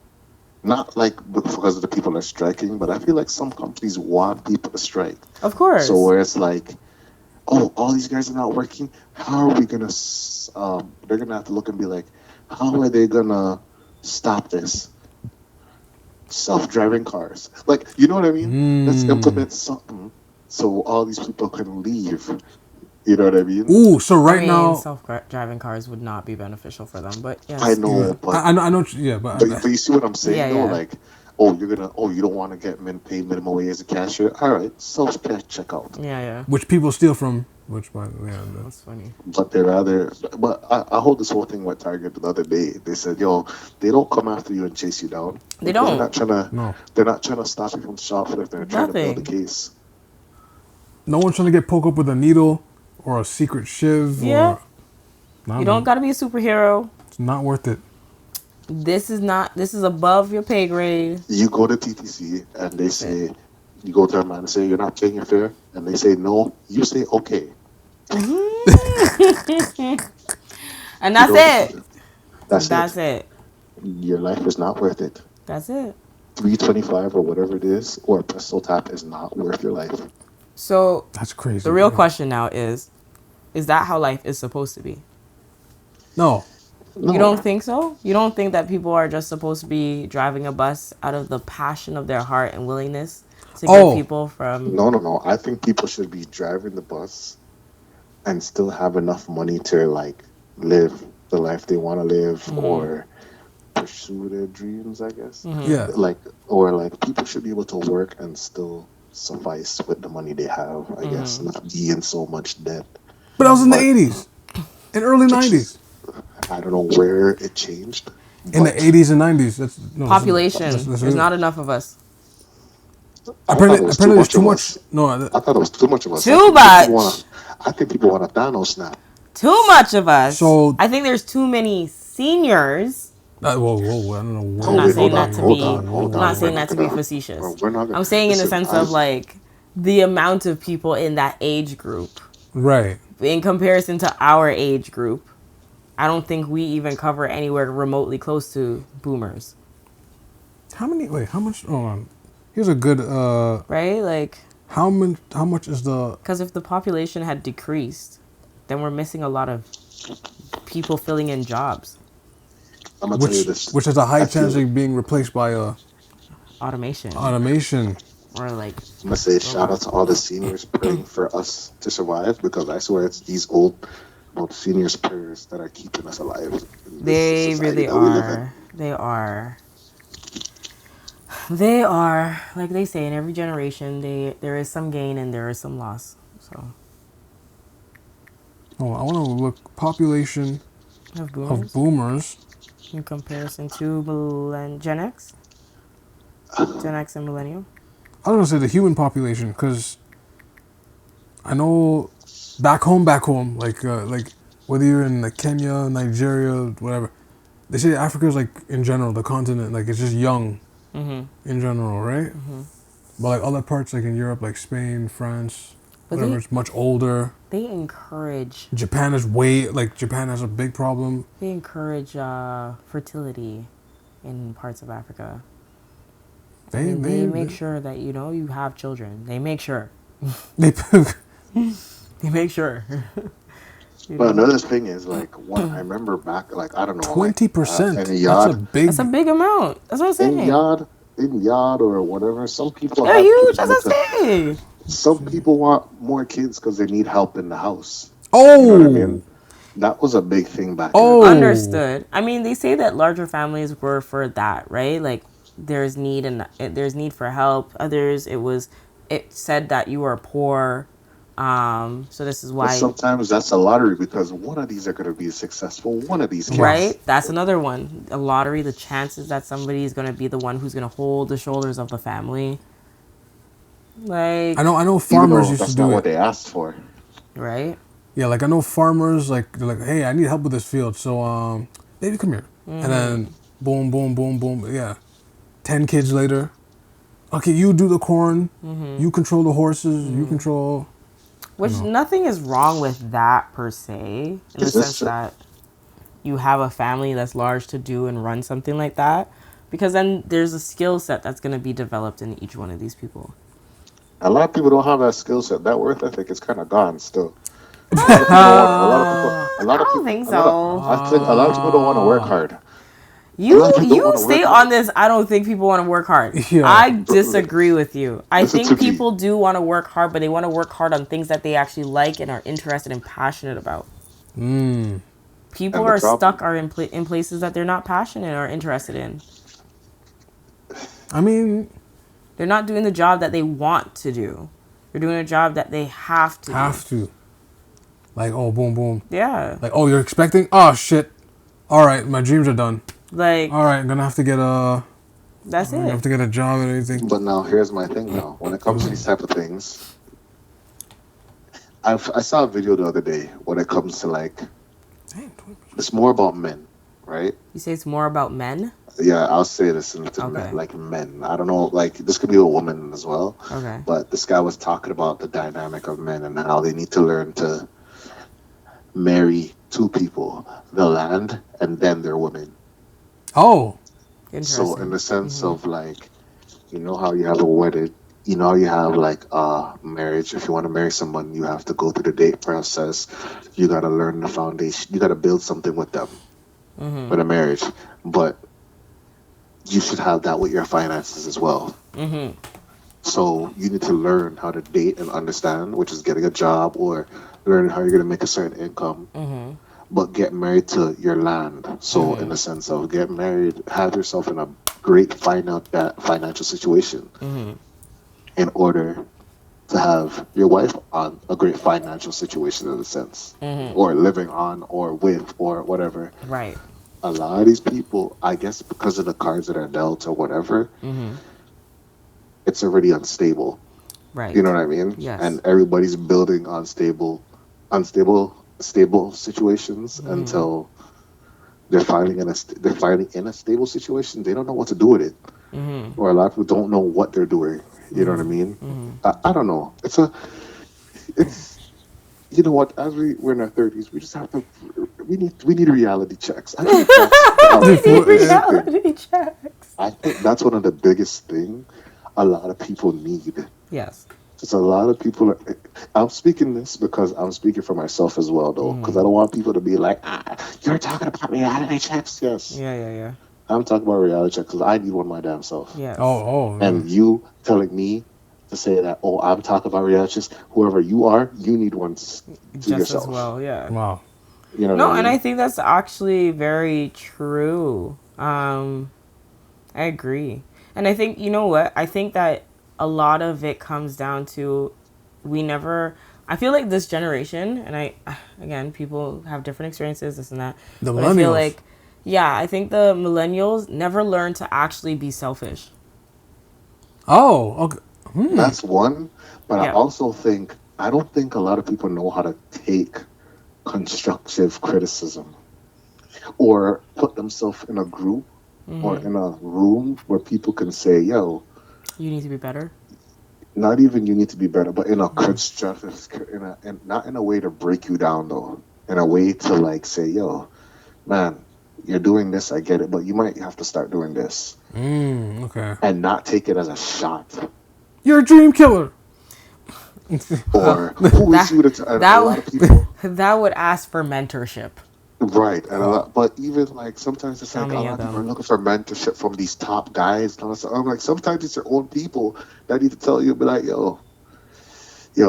Not like because the people are striking, but I feel like some companies want people to strike. Of course. So where it's like, oh, all these guys are not working. How are we gonna? They're gonna have to look and be like, how are they gonna stop this? Self-driving cars, like, you know what I mean? Let's implement something so all these people can leave. You know what I mean? Ooh, so I right mean, now, self-driving cars would not be beneficial for them, but yes. I know, but I know, yeah, but but you see what I'm saying, Yeah, though? yeah. Like, you don't want to get paid minimum wage as a cashier. All right, self checkout. Yeah, yeah. which people steal from, That's funny. But I hold this whole thing with Target the other day. They said, yo, they don't come after you and chase you down. They don't. They're not trying to. No. They're not trying to stop you from shoplifting. They're trying to build a Nothing. case. no one's trying to get poked up with a needle or a secret shiv. Yeah. Or, nah, You don't man, got to be a superhero. it's not worth it. This is above your pay grade. You go to TTC and they say, you go to a man and say, you're not paying your fare, and they say no. You say okay. And that's You know, it. That's That's it. it. Your life is not worth it. That's it. $3.25 or whatever it is, or a Presto tap is not worth your life. So That's crazy. the real man. question now is, Is that how life is supposed to be? No. You don't No, think so? You don't think that people are just supposed to be driving a bus out of the passion of their heart and willingness to get Oh, people from no. I think people should be driving the bus and still have enough money to like live the life they want to live or pursue their dreams, I guess. yeah. Like, or like people should be able to work and still suffice with the money they have, I guess, not be in so much debt. But that was in the But 80s and early it's, 90s. I don't know where it changed, In the but 80s and 90s. That's no. population. There's not enough of us. I thought it was too Apparently, there's much too of much. us. No, I thought it was too much of us. Too much. I think people want a Thanos snap. Too much of us. So- I think there's too many seniors. whoa! I don't know I'm where not we're saying Hold that on, to hold be. on, hold I'm on. not saying that to be facetious. We're not gonna, I'm saying in the listen, sense of like the amount of people in that age group right. in comparison to our age group. I don't think we even cover anywhere remotely close to boomers, How many? Wait, how much? Hold on. Here's a good. right? Like, How many? How much is the? because if the population had decreased, then we're missing a lot of people filling in jobs. I'm gonna tell you Which this. which has a high I chance feel- of being replaced by Automation. automation. Or like, I'm gonna say shout out to all the seniors praying for us to survive because I swear it's these old seniors' prayers that are keeping us alive. In this they society really that we live in. are. They are. They are. Like they say, in every generation, there is some gain and there is some loss. So, Oh, I want to look population of of boomers boomers. in comparison to Gen X, Gen X and millennial. I was gonna say the human population because I know back home, like whether you're in like Kenya, Nigeria, whatever, they say Africa is like in general the continent like it's just young in general, right? But like other parts like in Europe, like Spain, France, But whatever, it's much older. they encourage Japan has a big problem. fertility in parts of Africa. They And they make they sure that you have children. They make sure. they They make sure. But another thing is like what I remember back, like I don't know, 20%. in a That's a yard, big. That's a big amount. That's what I'm saying. in yard or whatever. Some people They're have huge. kids That's what I'm saying. some people want more kids because they need help in the house. Oh. You know what I mean? That was a big thing back Oh. then. Understood. I mean, they say that larger families were for that, right? Like there's need and there's need for help. Others, it said that you are poor. So this is But why, sometimes that's a lottery because one of these are going to be successful. One of these right? kids. That's another one. A lottery. The chances that somebody is going to be the one who's going to hold the shoulders of the family. Like, I know Even farmers though used to that's do not it. what they asked for. right? Yeah, like I know farmers like they're like, hey, I need help with this field, so baby, come here, and then boom, boom, boom, boom, yeah, 10 kids later, okay, you do the corn, you control the horses, you control. Which nothing is wrong with that per se, in the Is this sense true? that you have a family that's large to do and run something like that, because then there's a skill set that's going to be developed in each one of these people. A lot of people don't have that skill set. That work ethic is kind of gone still. A lot of people don't want. A lot of people. A I lot of don't people. think A lot of. so. I think a lot of people don't want to work hard. A You lot of people don't you want to stay work on hard. this. I don't think people want to work hard. Yeah. I disagree with you. I Listen think to me. people do want to work hard, but they want to work hard on things that they actually like and are interested and passionate about. People And the are problem- stuck are in places that they're not passionate or interested in. I mean, They're not doing the job that they want to do. They're doing a job that they have to do. like oh, boom, boom, Yeah. like oh, you're expecting, oh shit, all right, my dreams are done. Like, All right, I'm gonna have to get a, that's I'm gonna have it. to get a job and everything. But now here's my thing. Now, when it comes to these type of things, I saw a video the other day. When it comes to like, Damn, 20%. it's more about men, right? You say it's more about men? Yeah, I'll say this to Okay. men, like men. I don't know, like this could be a woman as well. Okay. But this guy was talking about the dynamic of men and how they need to learn to marry two people, the land and then their women. Oh, Interesting. So in the sense of like, you know how you have a wedded you know, you have like marriage. If you want to marry someone, you have to go through the date process. You got to learn the foundation. You got to build something with them with a marriage. But you should have that with your finances as well. So you need to learn how to date and understand, which is getting a job or learning how you're going to make a certain income. But get married to your land. So in the sense of get married, have yourself in a great financial situation in order to have your wife on a great financial situation in a sense, or living on, or with, or whatever. Right. A lot of these people, I guess, because of the cards that are dealt or whatever, it's already unstable. You know Right. what I mean? Yes. And everybody's building on stable situations until they're finally in a stable situation. They don't know what to do with it, or a lot of people don't know what they're doing. You know what I mean? I don't know. It's you know what? As we're in our 30s, we just have to we need reality checks. I think that's We the need biggest thing. reality checks. I think that's one of the biggest thing a lot of people need. Yes. There's a lot of people. I'm speaking this because I'm speaking for myself as well, though, because I don't want people to be like, "You're talking about reality checks." Yes, Yeah, yeah, yeah. I'm talking about reality checks because I need one my damn self. Yes. Oh, And you telling me to say that, oh, I'm talking about reality checks. Whoever you are, you need one to Just as yourself. well, yeah. wow. You know what I No, and I mean? think that's actually very true. I agree. And I think, you know what? I think that a lot of it comes down to we never, I feel like this generation, and again, people have different experiences, this and that, The but I feel millennials. like, yeah, I think the millennials never learned to actually be selfish. Oh, okay. That's one. But I Yeah. also think I don't think a lot of people know how to take constructive criticism or put themselves in a group or in a room where people can say, yo, You need to be better. not even you need to be better, but in a constructive, and not in a way to break you down though, in a way to like say, yo, man, you're doing this, I get it, but you might have to start doing this Okay. and not take it as a shot. You're a dream killer. Or who is That, you to, and a that, lot of people. that would ask for mentorship. Right, and a lot, but even like sometimes it's How like a many lot of of people are them? looking for mentorship from these top guys. And all that stuff. I'm like, sometimes it's your own people that need to tell you, be like, yo,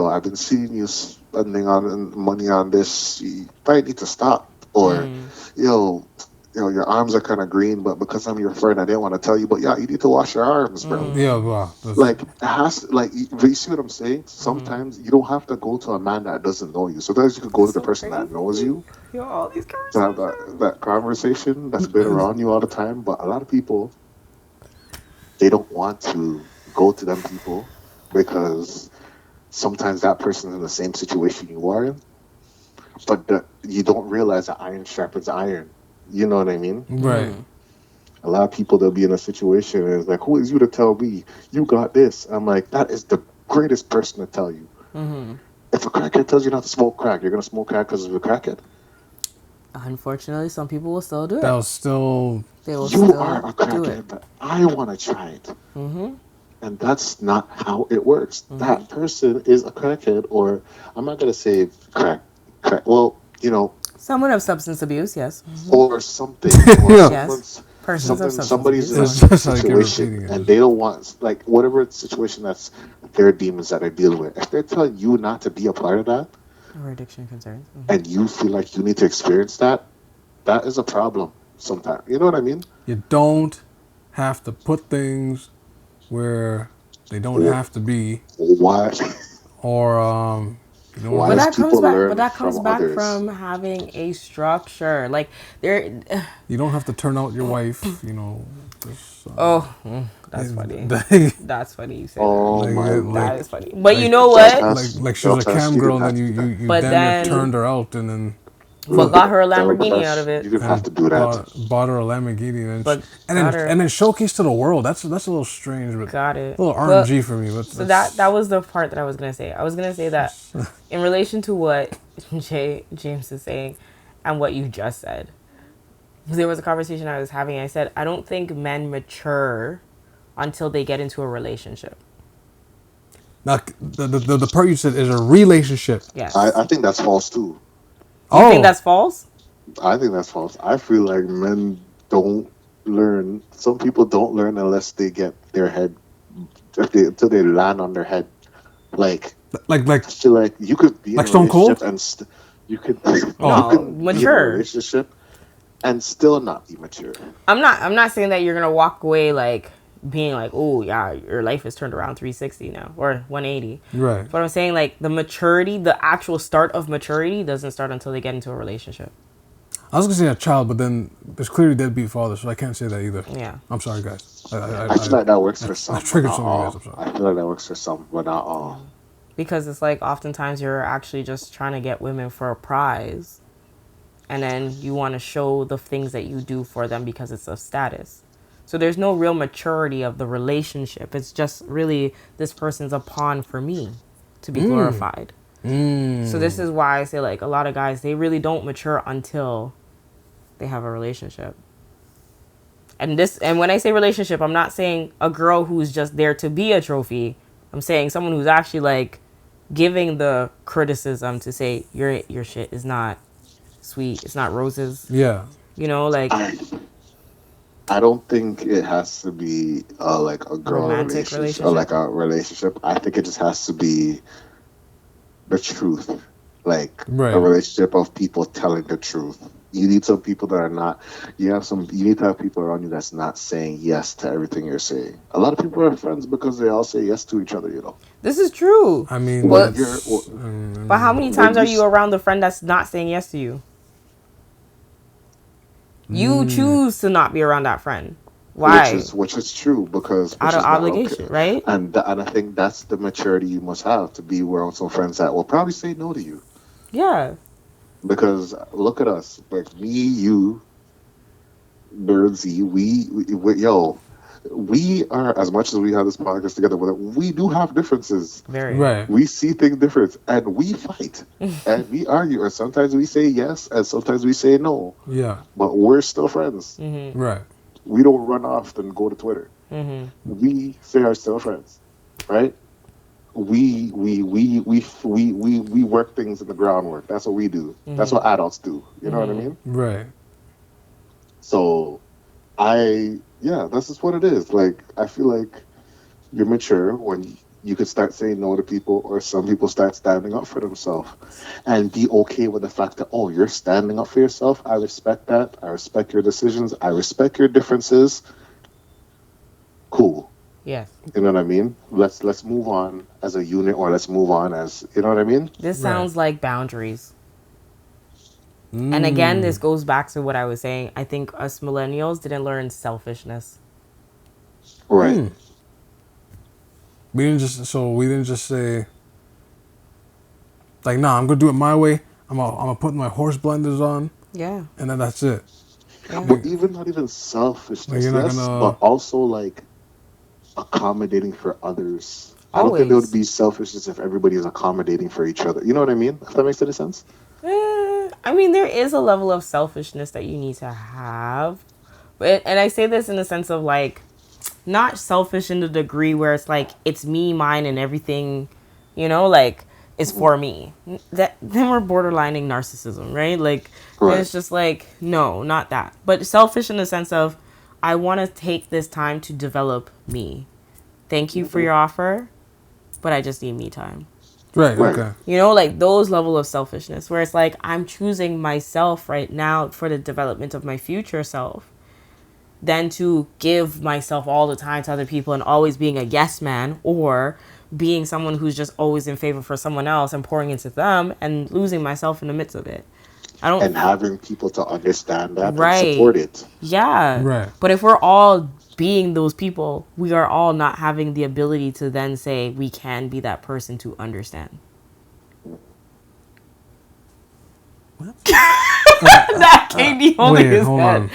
I've been seeing you spending on money on this. You might need to stop. Or, yo, your arms are kind of green, but because I'm your friend, I didn't want to tell you. But yeah, you need to wash your arms, bro. Yeah, wow. That's, Like it has like you see what I'm saying? Sometimes you don't have to go to a man that doesn't know you. Sometimes you could go to That's the so person that knows crazy. you Yo, all these to have conversations. that conversation that's been around you all the time. But a lot of people they don't want to go to them people because sometimes that person's in the same situation you are in, but you don't realize that iron sharpens iron. You know what I mean? right. A lot of people they'll be in a situation and it's like, who is you to tell me you got this? I'm like, that is the greatest person to tell you. If a crackhead tells you not to smoke crack, you're gonna smoke crack because of a crackhead. Unfortunately, some people will still do That it. was still. They will You are still a do it. crackhead, but I want to try it. And that's not how it works. That person is a crackhead, or I'm not gonna say crack. Well, Someone of substance abuse, yes. or something, or Yeah. Yes. Persons of substance somebody's in abuse. a It's certain just like you're situation, repeating and it. they don't want like whatever situation that's their demons that they're dealing with. If they're telling you not to be a part of that, Or addiction concerns. and you feel like you need to experience that, that is a problem. Sometimes, you know what I mean? You don't have to put things where they don't have to be, Why? or you don't Why But does have. that comes people back. But learn that from comes back others? from having a structure. Like there. You don't have to turn out your wife. Just, Oh, that's funny. like, That's funny you say that. Oh my That like, is funny. But you like, know Del what? Pass, she was Del a Pass, cam you girl, didn't and then have you, to do you, that. you But damn near then, turned her out, and then but got her a Del Lamborghini out Pass, of it. you didn't have to do that. bought her a Lamborghini, But and got then her. and then showcased to the world. That's a little strange, but Got it. a little But RNG for me. But so that that's was the part that I was gonna say. I was gonna say that in relation to what James is saying and what you just said. There was a conversation I was having. I said I don't think men mature until they get into a relationship. Now, the part you said is a relationship. Yes. I think that's false too. You think Oh, that's false? I think that's false. I feel like men don't learn. Some people don't learn unless they get their head, if they until they land on their head. Like like I feel like you could be in like a Stone relationship Cold. and you could you Oh, No, can be in a mature. relationship and still not be mature. I'm not saying that you're gonna walk away like being like, oh yeah, your life is turned around 360 now or 180. right. But I'm saying like the maturity, the actual start of maturity doesn't start until they get into a relationship. I was gonna say a child, but then there's clearly deadbeat fathers, so I can't say that either. Yeah. I'm sorry, guys. I feel like that works for I some, but triggered not some of you guys. all. I'm sorry. I feel like that works for some, but not all. Because it's like oftentimes you're actually just trying to get women for a prize. And then you want to show the things that you do for them because it's a status. So there's no real maturity of the relationship. It's just really this person's a pawn for me to be glorified. So this is why I say like a lot of guys, they really don't mature until they have a relationship. And when I say relationship, I'm not saying a girl who's just there to be a trophy. I'm saying someone who's actually like giving the criticism to say your shit is not sweet, it's not roses. Yeah. You know, like I don't think it has to be like a a girl romantic relationship or like relationship. a relationship. I think it just has to be the truth, like a Right. relationship of people telling the truth. You need some people that are not. You need to have people around you that's not saying yes to everything you're saying. A lot of people are friends because they all say yes to each other. You know, This is true. I mean, when But you're that's. but how many when times you are you around the friend that's not saying yes to you? You choose to not be around that friend. Why? which is true because Out which of is not okay, obligation, right? and I think that's the maturity you must have to be around some friends that will probably say no to you. Yeah. Because look at us, like me, you, Birdsy, yo, we are, as much as we have this podcast together, we do have differences. Very. Right. We see things different, and we fight, and we argue, and sometimes we say yes, and sometimes we say no. Yeah. But we're still friends. Right. We don't run off and go to Twitter. We say are still friends, right? We work things in the groundwork. That's what we do. That's what adults do. You know what I mean? Right. So yeah, that's just what it is. Like, I feel like you're mature when you could start saying no to people, or some people start standing up for themselves and be okay with the fact that, oh, you're standing up for yourself. I respect that. I respect your decisions. I respect your differences. Cool. Yes. You know what I mean? Let's move on as a unit, or let's move on as, you know what I mean? This Right. sounds like boundaries. And again, this goes back to what I was saying. I think us millennials didn't learn selfishness. Right. We didn't just say like, nah, I'm gonna do it my way. I'm gonna put my horse blenders on, Yeah. and then that's it. But even not even Like, selfishness, you're not yes, gonna. but also like accommodating for others. I don't think there would Always. be selfishness if everybody is accommodating for each other. You know what I mean? If that makes any sense. I mean, there is a level of selfishness that you need to have. And I say this in the sense of like, not selfish in the degree where it's like, it's me, mine, and everything, like, is for me. Then we're borderlining narcissism, right? Like, Right. it's just like, no, not that. But selfish in the sense of, I want to take this time to develop me. Thank you for your offer, but I just need me time. Right. Right. Okay. Like those level of selfishness where it's like I'm choosing myself right now for the development of my future self than to give myself all the time to other people and always being a yes man, or being someone who's just always in favor for someone else and pouring into them and losing myself in the midst of it. I don't. And having people to understand that and Right. support it. Yeah. Right. But if we're all being those people, we are all not having the ability to then say we can be that person to understand. That KD holding Wait, his hold head. on.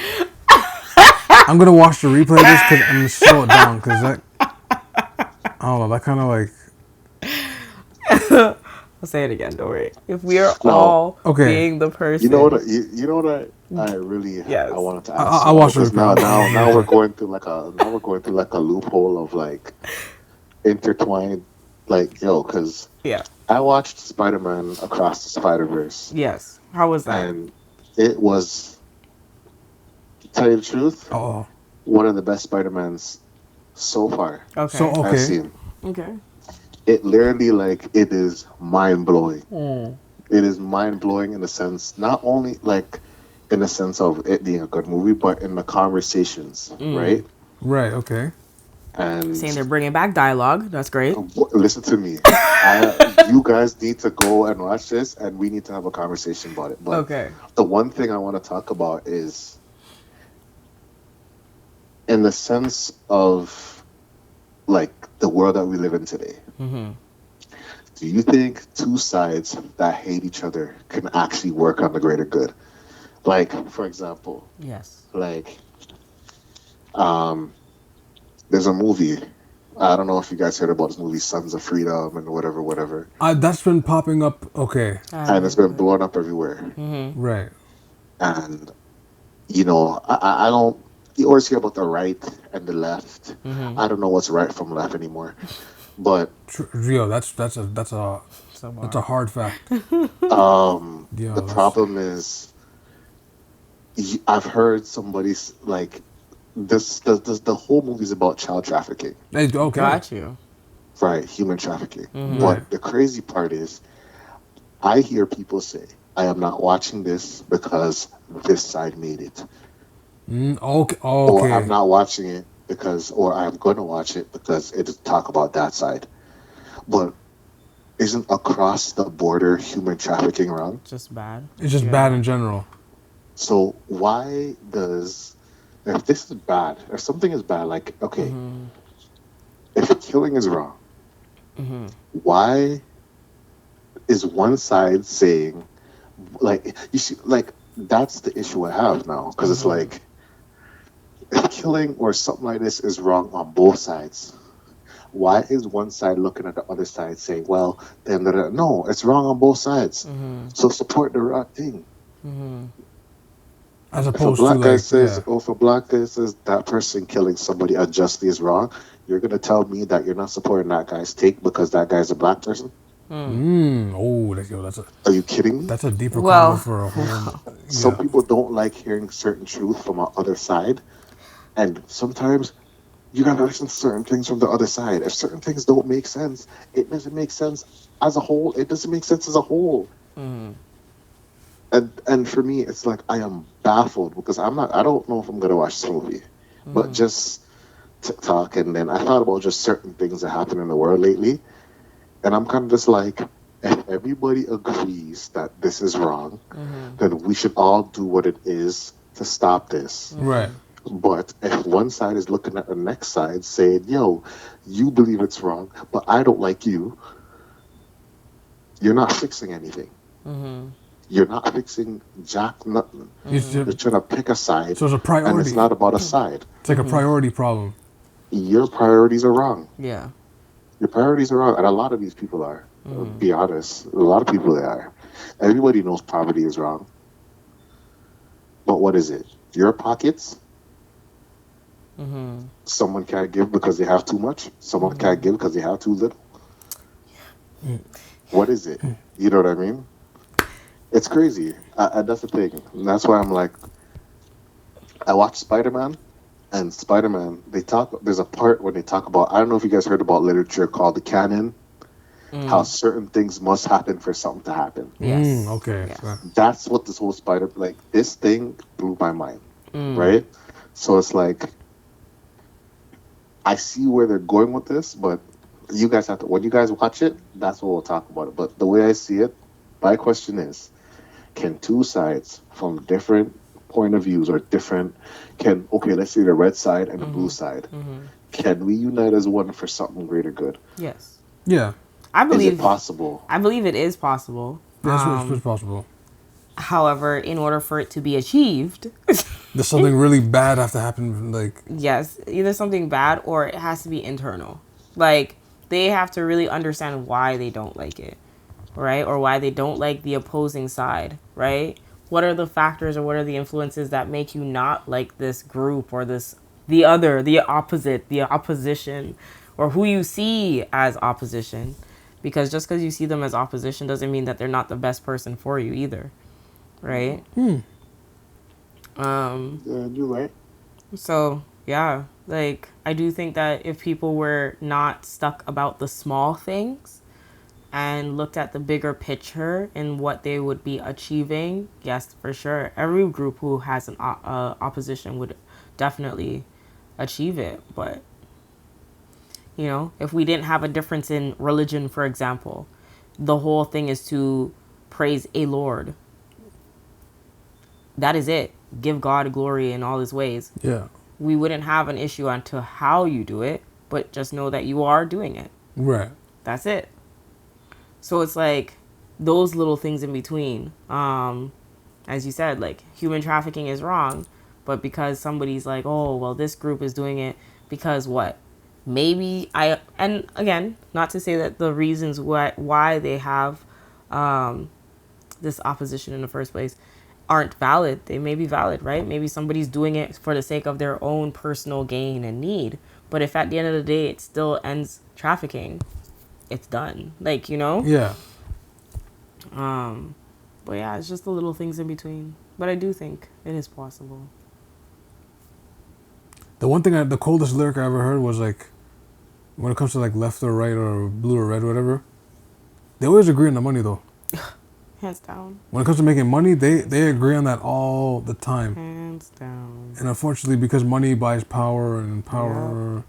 I'm gonna watch the replay of this because I'm gonna slow it down because that. I don't know. That kind of like. I'll say it again. Don't worry. If we are No. all Okay. being the person, You know what? You know what? I really Yes. I wanted to I ask. watched the Because replay. now we're going through like a loophole of like intertwined Like, yo, because Yeah. I watched Spider-Man Across the Spider-Verse, Yes. How was that? and it was, to tell you the truth, Oh, one of the best Spider-Mans so far so Okay. I've okay. seen. Okay. It literally, like, it is mind-blowing. Mm. It is mind-blowing in the sense, not only, like, in the sense of it being a good movie, but in the conversations, right? Right. Okay. Saying And they're bringing back dialogue. That's great. listen to me. You guys need to go and watch this, and we need to have a conversation about it. But Okay. the one thing I want to talk about is in the sense of like the world that we live in today. Mm-hmm. Do you think two sides that hate each other can actually work on the greater good? Like, for example, Yes. like um, there's a movie. I don't know if you guys heard about this movie, Sons of Freedom, and whatever, whatever. That's been popping up. Okay. I And it's haven't. been But... blowing up everywhere. Mm-hmm. Right. And I don't. You always hear about the right and the left. Mm-hmm. I don't know what's right from left anymore. But Yo, that's a So that's a far. hard fact. the Yo, that's problem is, I've heard somebody's like the whole movie's about child trafficking, hey, okay. Got you. right? Human trafficking. Mm-hmm. Right. But the crazy part is, I hear people say, "I am not watching this because this side made it," Okay. or "I'm Okay. not watching it because," or "I'm going to watch it because it talk about that side." But isn't across the border human trafficking wrong? Just bad. It's just bad Yeah. in general. So why does, if this is bad, if something is bad, like, okay, Mm-hmm. if killing is wrong, Mm-hmm. why is one side saying, like, you see, like, that's the issue I have now, because it's Mm-hmm. like, if killing or something like this is wrong on both sides, why is one side looking at the other side saying, well, then no, it's wrong on both sides. Mm-hmm. So support the right thing. Mm-hmm. As If a opposed to black guy like, says, yeah. or if a black guy says that person killing somebody unjustly is wrong, you're gonna tell me that you're not supporting that guy's take because that guy's a black person? Oh, yo, Are you kidding me? that's a deeper convo Well, for a whole. Some Yeah. people don't like hearing certain truth from our other side, and sometimes you gotta listen to certain things from the other side. If certain things don't make sense, it doesn't make sense as a whole. It doesn't make sense as a whole. mm-hmm. And for me, it's like I am baffled because I don't know if I'm gonna watch this movie, but Mm-hmm. just TikTok, and then I thought about just certain things that happen in the world lately, and I'm kind of just like, if everybody agrees that this is wrong, Mm-hmm. then we should all do what it is to stop this. Right. But if one side is looking at the next side saying, yo, you believe it's wrong, but I don't like you, you're not fixing anything. Mm-hmm. You're not fixing jack nothing. It's You're just, trying to pick a side, so it's a and priority. it's not about a side. It's like a priority problem. Your priorities are wrong. Yeah. Your priorities are wrong, and a lot of these people are. Be honest, a lot of people they are. Everybody knows poverty is wrong, but what is it? Your pockets? Mm-hmm. Someone can't give because they have too much. Someone can't give because they have too little. What is it? You know what I mean? It's crazy. That's the thing. And that's why I'm like, I watched Spider-Man, and Spider-Man, they talk, there's a part where they talk about, I don't know if you guys heard about literature called the canon, how certain things must happen for something to happen. Yes. Okay. Yes. That's what this whole like, this thing blew my mind, right? So it's like, I see where they're going with this, but you guys have to, when you guys watch it, that's what we'll talk about it. But the way I see it, my question is, can two sides from different point of views or different, okay, let's say the red side and the blue side, can we unite as one for something greater good? Yes. Yeah. I Is it believe. possible? I believe it is possible. Yeah, it's possible. However, in order for it to be achieved, There's something really bad have to happen. Like, yes, either something bad or it has to be internal. Like, they have to really understand why they don't like it, right? Or why they don't like the opposing side, right? What are the factors or what are the influences that make you not like this group or the other, the opposite, the opposition, or who you see as opposition? Because just because you see them as opposition doesn't mean that they're not the best person for you either, right? Yeah, you're right. So yeah, like I do think that if people were not stuck about the small things and looked at the bigger picture and what they would be achieving, yes, for sure, every group who has an opposition would definitely achieve it. But you know, if we didn't have a difference in religion, for example, the whole thing is to praise a Lord. That is it. Give God glory in all his ways. Yeah. We wouldn't have an issue onto how you do it, but just know that you are doing it. Right. That's it. So it's like those little things in between. As you said, like human trafficking is wrong, but because somebody's like, oh, well, this group is doing it because what? Maybe and again, not to say that the reasons why they have this opposition in the first place aren't valid. They may be valid, right? Maybe somebody's doing it for the sake of their own personal gain and need. But if at the end of the day it still ends trafficking, it's done. Like, you know? Yeah. But yeah, it's just the little things in between. But I do think it is possible. The one thing, the coldest lyric I ever heard was like, when it comes to like left or right or blue or red or whatever, they always agree on the money though. Hands down. When it comes to making money, they agree on that all the time. Hands down. And unfortunately, because money buys power and power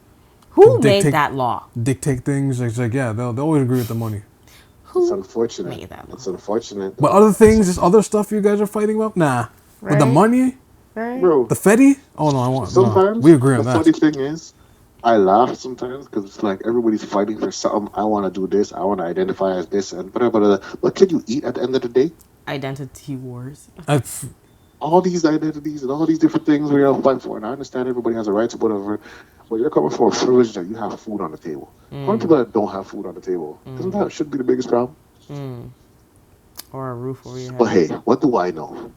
Who made that law? dictate things, it's like, yeah, they'll always agree with the money. Who It's unfortunate. made that law? It's unfortunate. But other things, this other stuff you guys are fighting about, nah. With the Right? money, Right? Bro, the Fetty, oh no, I want. No. sometimes We agree on the that. funny thing is, I laugh sometimes because it's like everybody's fighting for something. I want to do this. I want to identify as this and whatever. What can you eat at the end of the day? Identity wars. All these identities and all these different things we're gonna fight for. And I understand everybody has a right to whatever. But you're coming from a privilege that you have food on the table. How people that don't have food on the table? Isn't that should be the biggest problem? Or a roof over your head. But hey, what do I know?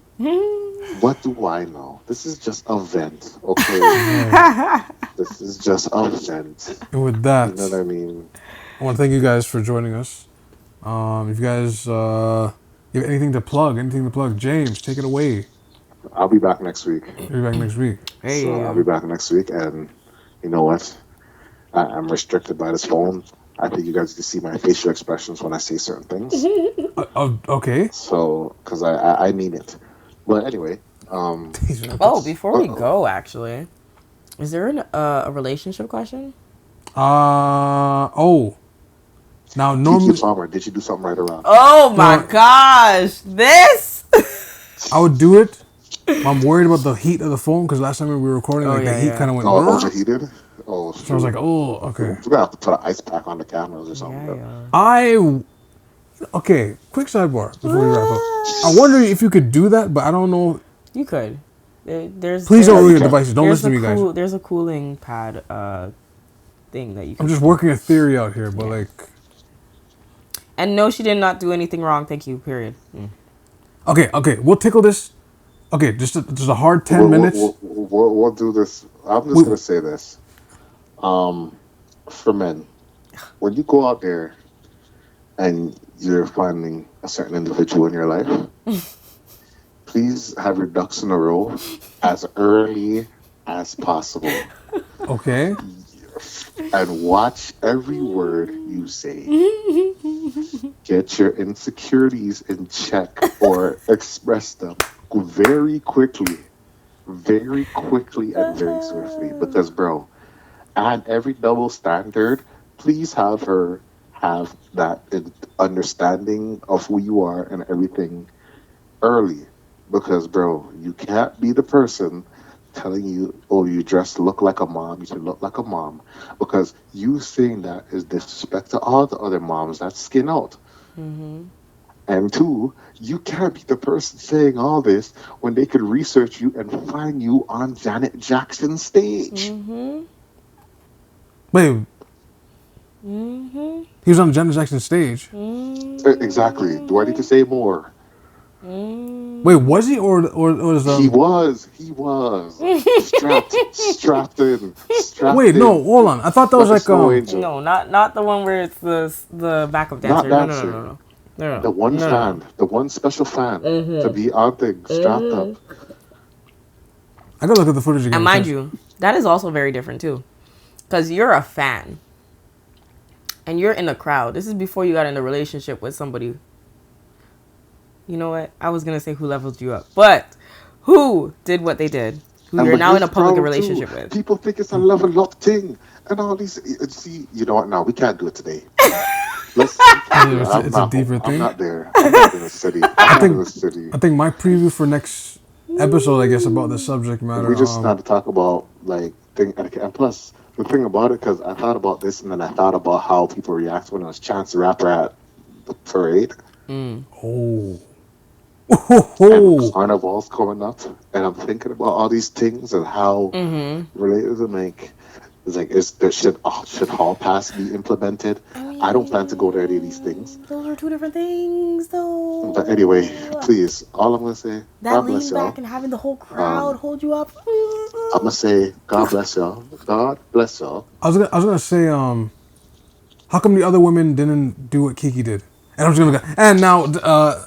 What do I know? This is just a vent, okay? This is just a vent. And with that, You know what I mean? I want to thank you guys for joining us. If you guys you have anything to plug, James, take it away. I'll be back next week. You'll be back next week. Hey, So I'll be back next week, and you know what? I'm restricted by this phone. I think you guys can see my facial expressions when I say certain things. Okay. So, because I mean it. But anyway, Oh, before we go, actually, is there a relationship question? Oh. Now, Kiki normally, Farmer, did you do something right or wrong? Oh my No. gosh, this. I would do it. I'm worried about the heat of the phone because last time we were recording, like the heat kind of went. Oh, overheated? Oh, So I was like, oh, okay. we're gonna have to put an ice pack on the cameras or something. Okay, quick sidebar before we wrap up. I wonder if you could do that, but I don't know. You could. There's Please don't there's- ruin your devices. Don't listen to me, guys. There's a cooling pad thing that you can. I'm just working a theory out here, but like, And no, she did not do anything wrong. Thank you. Period. okay, we'll tickle this. Okay, just a hard 10 minutes. We'll do this. I'm just gonna say this. For men, when you go out there and you're finding a certain individual in your life, please have your ducks in a row as early as possible. Okay. And watch every word you say. Get your insecurities in check or express them very quickly and very swiftly. Because, bro, at every double standard, please have her have that understanding of who you are and everything early. Because, bro, you can't be the person telling you, oh, you look like a mom, you should look like a mom. Because you saying that is disrespect to all the other moms that skin out. And two, you can't be the person saying all this when they could research you and find you on Janet Jackson's stage. Wait. He was on Janet Jackson's stage. Exactly. Do I need to say more? Wait, was he or was He was strapped Wait, no, in hold on. I thought that was like a like snow angel. No, not the one where it's the backup Not dancer. No, no, no, dancer. no, no, no, The one no, no, fan, the one special fan to be on thing, strapped up. I gotta look at the footage again. And mind because- you, that is also very different too, because you're a fan, and you're in the crowd. This is before you got in a relationship with somebody. You know what? I was gonna say who leveled you up, but who did what they did? Who And you're but now here's in a the public problem, relationship too. with. People think it's a level up thing, and all these. See, you know what? No, we can't do it today. Let's. It's a deeper thing. I'm not there. I'm not in the city. I'm not in the city. I think my preview for next episode, I guess, about the subject matter. We just got to talk about like thing etiquette, and plus the thing about it, because I thought about this, and then I thought about how people react when it was Chance the Rapper at the parade. Oh. And Carnival's coming up, and I'm thinking about all these things and how related to make. It's like, should hall pass be implemented? I don't plan to go to any of these things. Those are two different things, though. But anyway, please, all I'm gonna say, That God lean bless y'all. back and having the whole crowd hold you up. I'm gonna say, God bless y'all. God bless y'all. I was gonna say, how come the other women didn't do what Kiki did? And I'm just gonna go,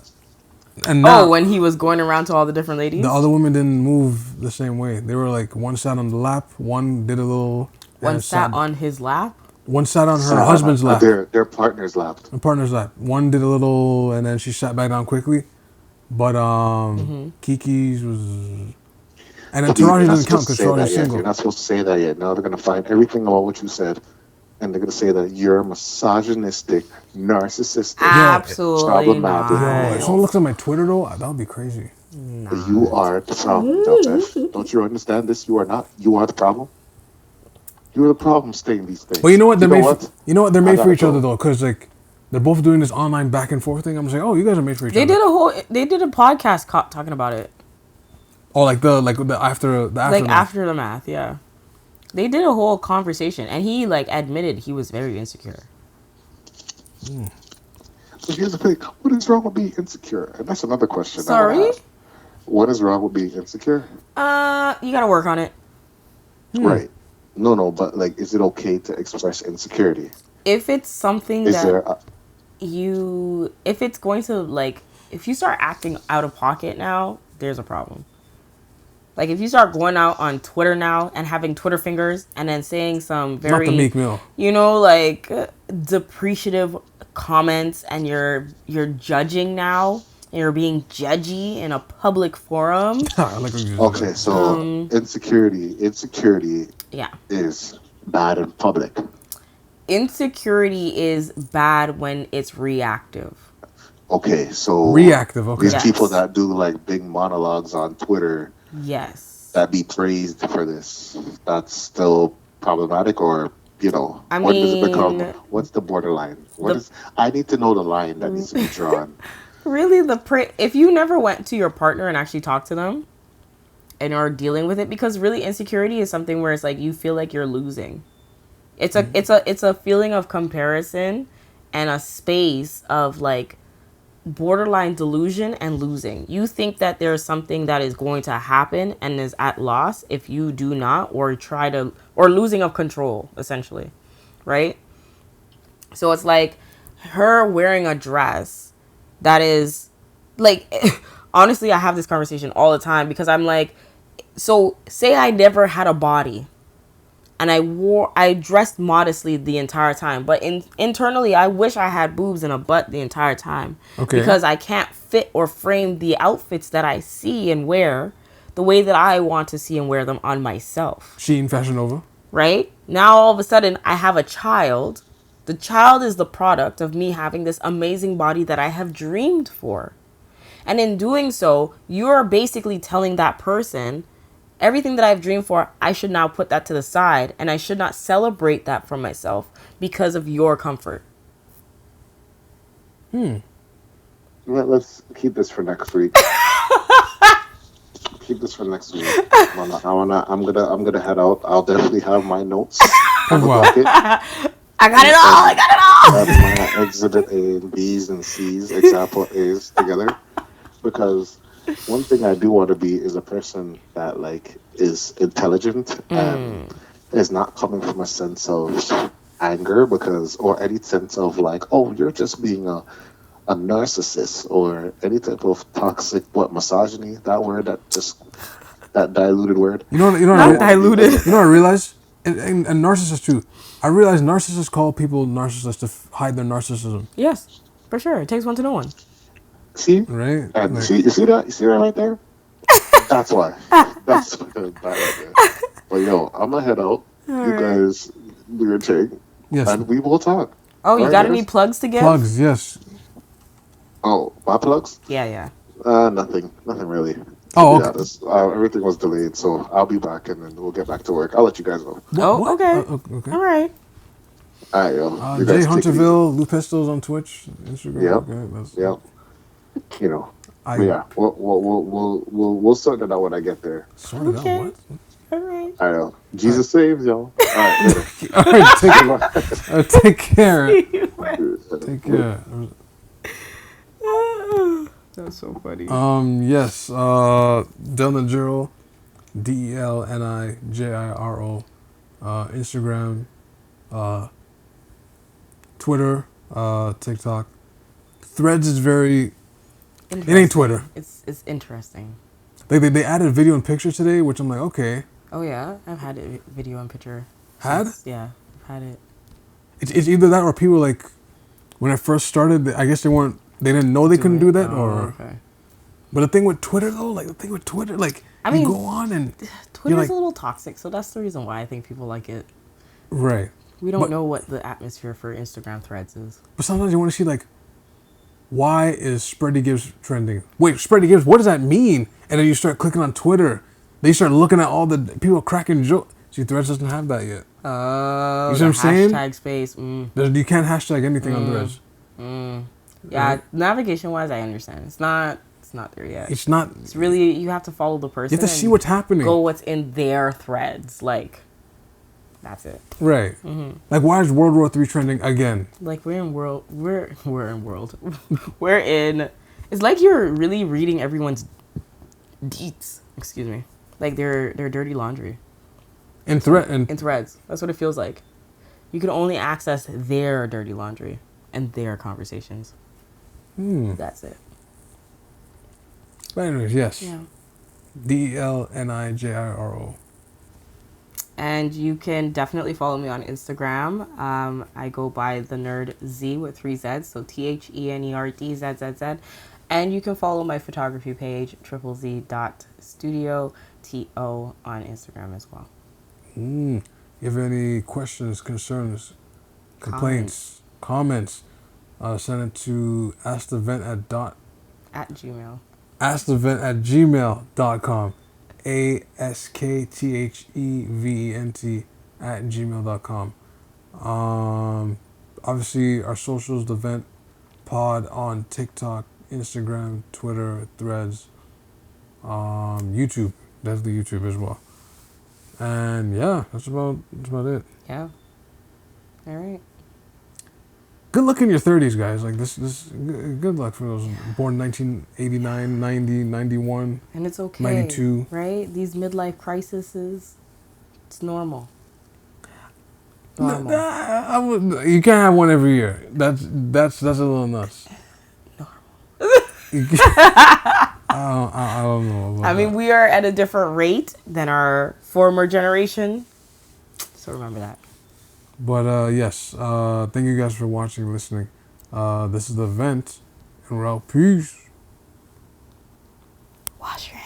and now, when he was going around to all the different ladies. the other women didn't move the same way. They were like, one sat on the lap, one did a little. One sat on his lap. One sat on her husband's lap, Their partner's lap. her partner's lap. One did a little, and then she sat back down quickly. But Kiki's was, and then But you're Taraji not doesn't count supposed to because say that Taraji's yet. single. You're not supposed to say that yet. Now they're gonna find everything about what you said, and they're gonna say that you're misogynistic, narcissistic. Absolutely problematic. not. If someone looks at my Twitter though, that would be crazy. You are the problem, Delta. Don't you understand this? You are not. You are the problem. You are the problem saying these things. But you know what? They're You know made. what? You know what? They're I made for gotta each go. other though, because like they're both doing this online back and forth thing. I'm saying, oh, you guys are made for each They other. did a podcast talking about it. Oh, like the after Like after the math, yeah. They did a whole conversation, and he like admitted he was very insecure. So here's the thing. What is wrong with being insecure? And that's another question. I Sorry? would ask. What is wrong with being insecure? You gotta work on it. Right. No, but like, is it okay to express insecurity? If it's something Is that there? if it's going to like, if you start acting out of pocket now, there's a problem. Like if you start going out on Twitter now and having Twitter fingers and then saying some very, Not the Meek Mill. you know, like depreciative comments, and you're judging now, and you're being judgy in a public forum. I like what you just Okay, said. so insecurity Yeah. is bad in public. Insecurity is bad when it's reactive. Okay, so Reactive. Okay. these Yes. people that do like big monologues on Twitter Yes. that be praised for this, that's still problematic, or you know, I when does it mean, become? What's the borderline? I need to know the line that needs to be drawn. Really, if you never went to your partner and actually talked to them and are dealing with it, because really insecurity is something where it's like you feel like you're losing. It's a feeling of comparison and a space of like borderline delusion and losing. You think that there's something that is going to happen and is at loss if you do not, or losing of control, essentially, right? So it's like her wearing a dress that is like, honestly, I have this conversation all the time because I'm like, so say I never had a body and I dressed modestly the entire time, but internally I wish I had boobs and a butt the entire time. Okay. Because I can't fit or frame the outfits that I see and wear the way that I want to see and wear them on myself. Shein Fashion Nova. Right? Now all of a sudden I have a child. The child is the product of me having this amazing body that I have dreamed for. And in doing so, you're basically telling that person, everything that I've dreamed for, I should now put that to the side, and I should not celebrate that for myself because of your comfort. Let's keep this for next week. Keep this for next week. I'm gonna head out. I'll definitely have my notes. Wow. I got it all. Have my exhibit A and B's and C's, example A's together. because one thing I do want to be is a person that like is intelligent and is not coming from a sense of anger because or any sense of like, oh, you're just being a narcissist or any type of toxic misogyny, that word that just that diluted word. Not I want to be diluted. like You know what I realized? And narcissists too. I realized narcissists call people narcissists to hide their narcissism. Yes, for sure. It takes one to know one. see Right? and Like, you see that right there. That's why. That's that right there. But yo, I'm gonna head out. All You right. guys do your thing, yes, and we will talk. Oh, All you right, got any guys. plugs to give? plugs, yes. Oh, my plugs? Yeah, yeah. Nothing really. To Oh, be okay. honest, everything was delayed, so I'll be back, and then we'll get back to work. I'll let you guys know. Oh, What? okay. Okay. All right. All right, yo. You Jay guys take it easy. Hunterville, Lou Pistols on Twitch, Instagram. Yep, Okay, that's yep. You know, but I yeah, we'll sort it out when I get there. sorted out. Okay. What? All right. I know. Jesus saves, yo. All right, later. All right, take care. See you. Take care. That's so funny. Yes. Delnijiro, DELNIJIRO, Instagram, Twitter, TikTok. Threads is very. It ain't Twitter. It's interesting. They added video and picture today, which I'm like, okay. Oh yeah, I've had it video and picture. Had? Yeah, I've had it. It's either that or people like when I first started. I guess they didn't know they couldn't do that, Oh, or. okay. But the thing with Twitter though, like I you mean, go on and Twitter's like- a little toxic, so that's the reason why I think people like it. right. We don't But- know what the atmosphere for Instagram threads is. But sometimes you want to see like, why is Spready Gibbs trending? Wait, Spready Gibbs, what does that mean? And then you start clicking on Twitter. Then you start looking at all the people cracking jokes. See, Threads doesn't have that yet. Oh, You see what I'm saying? hashtag space. You can't hashtag anything on Threads. Yeah, Right. navigation wise, I understand. It's not there yet. It's not. It's really, you have to follow the person. You have to see and what's happening. Go what's in their threads. Like, that's it. Right. Like, why is World War III trending again? Like we're in world. We're in. It's like you're really reading everyone's deets. Excuse me. Like their dirty laundry In thread. in threads. That's what it feels like. You can only access their dirty laundry and their conversations. That's it. But anyways, yes. Yeah. DELNIJIRO. And you can definitely follow me on Instagram. I go by the Nerd Z with 3 Z's, so THENERDZZZ. And you can follow my photography page, ZZ.studio, TO, on Instagram as well. You have any questions, concerns, complaints, comments? Send it to askthevent At Gmail. askthevent@gmail.com. ASKTHEVENT@gmail.com. Obviously, our socials, the Vent Pod on TikTok, Instagram, Twitter, Threads, YouTube. Definitely YouTube as well. And yeah, that's about it. Yeah. All right. Good luck in your 30s, guys. Like this good luck for those born 1989, 90, 91. And it's okay. 92. Right? These midlife crises, it's normal. You can't have one every year. That's a little nuts. I don't know. About I mean, we are at a different rate than our former generation. So remember that. But yes, thank you guys for watching, listening. This is the Vent, and we're out. Peace. Wash your hands.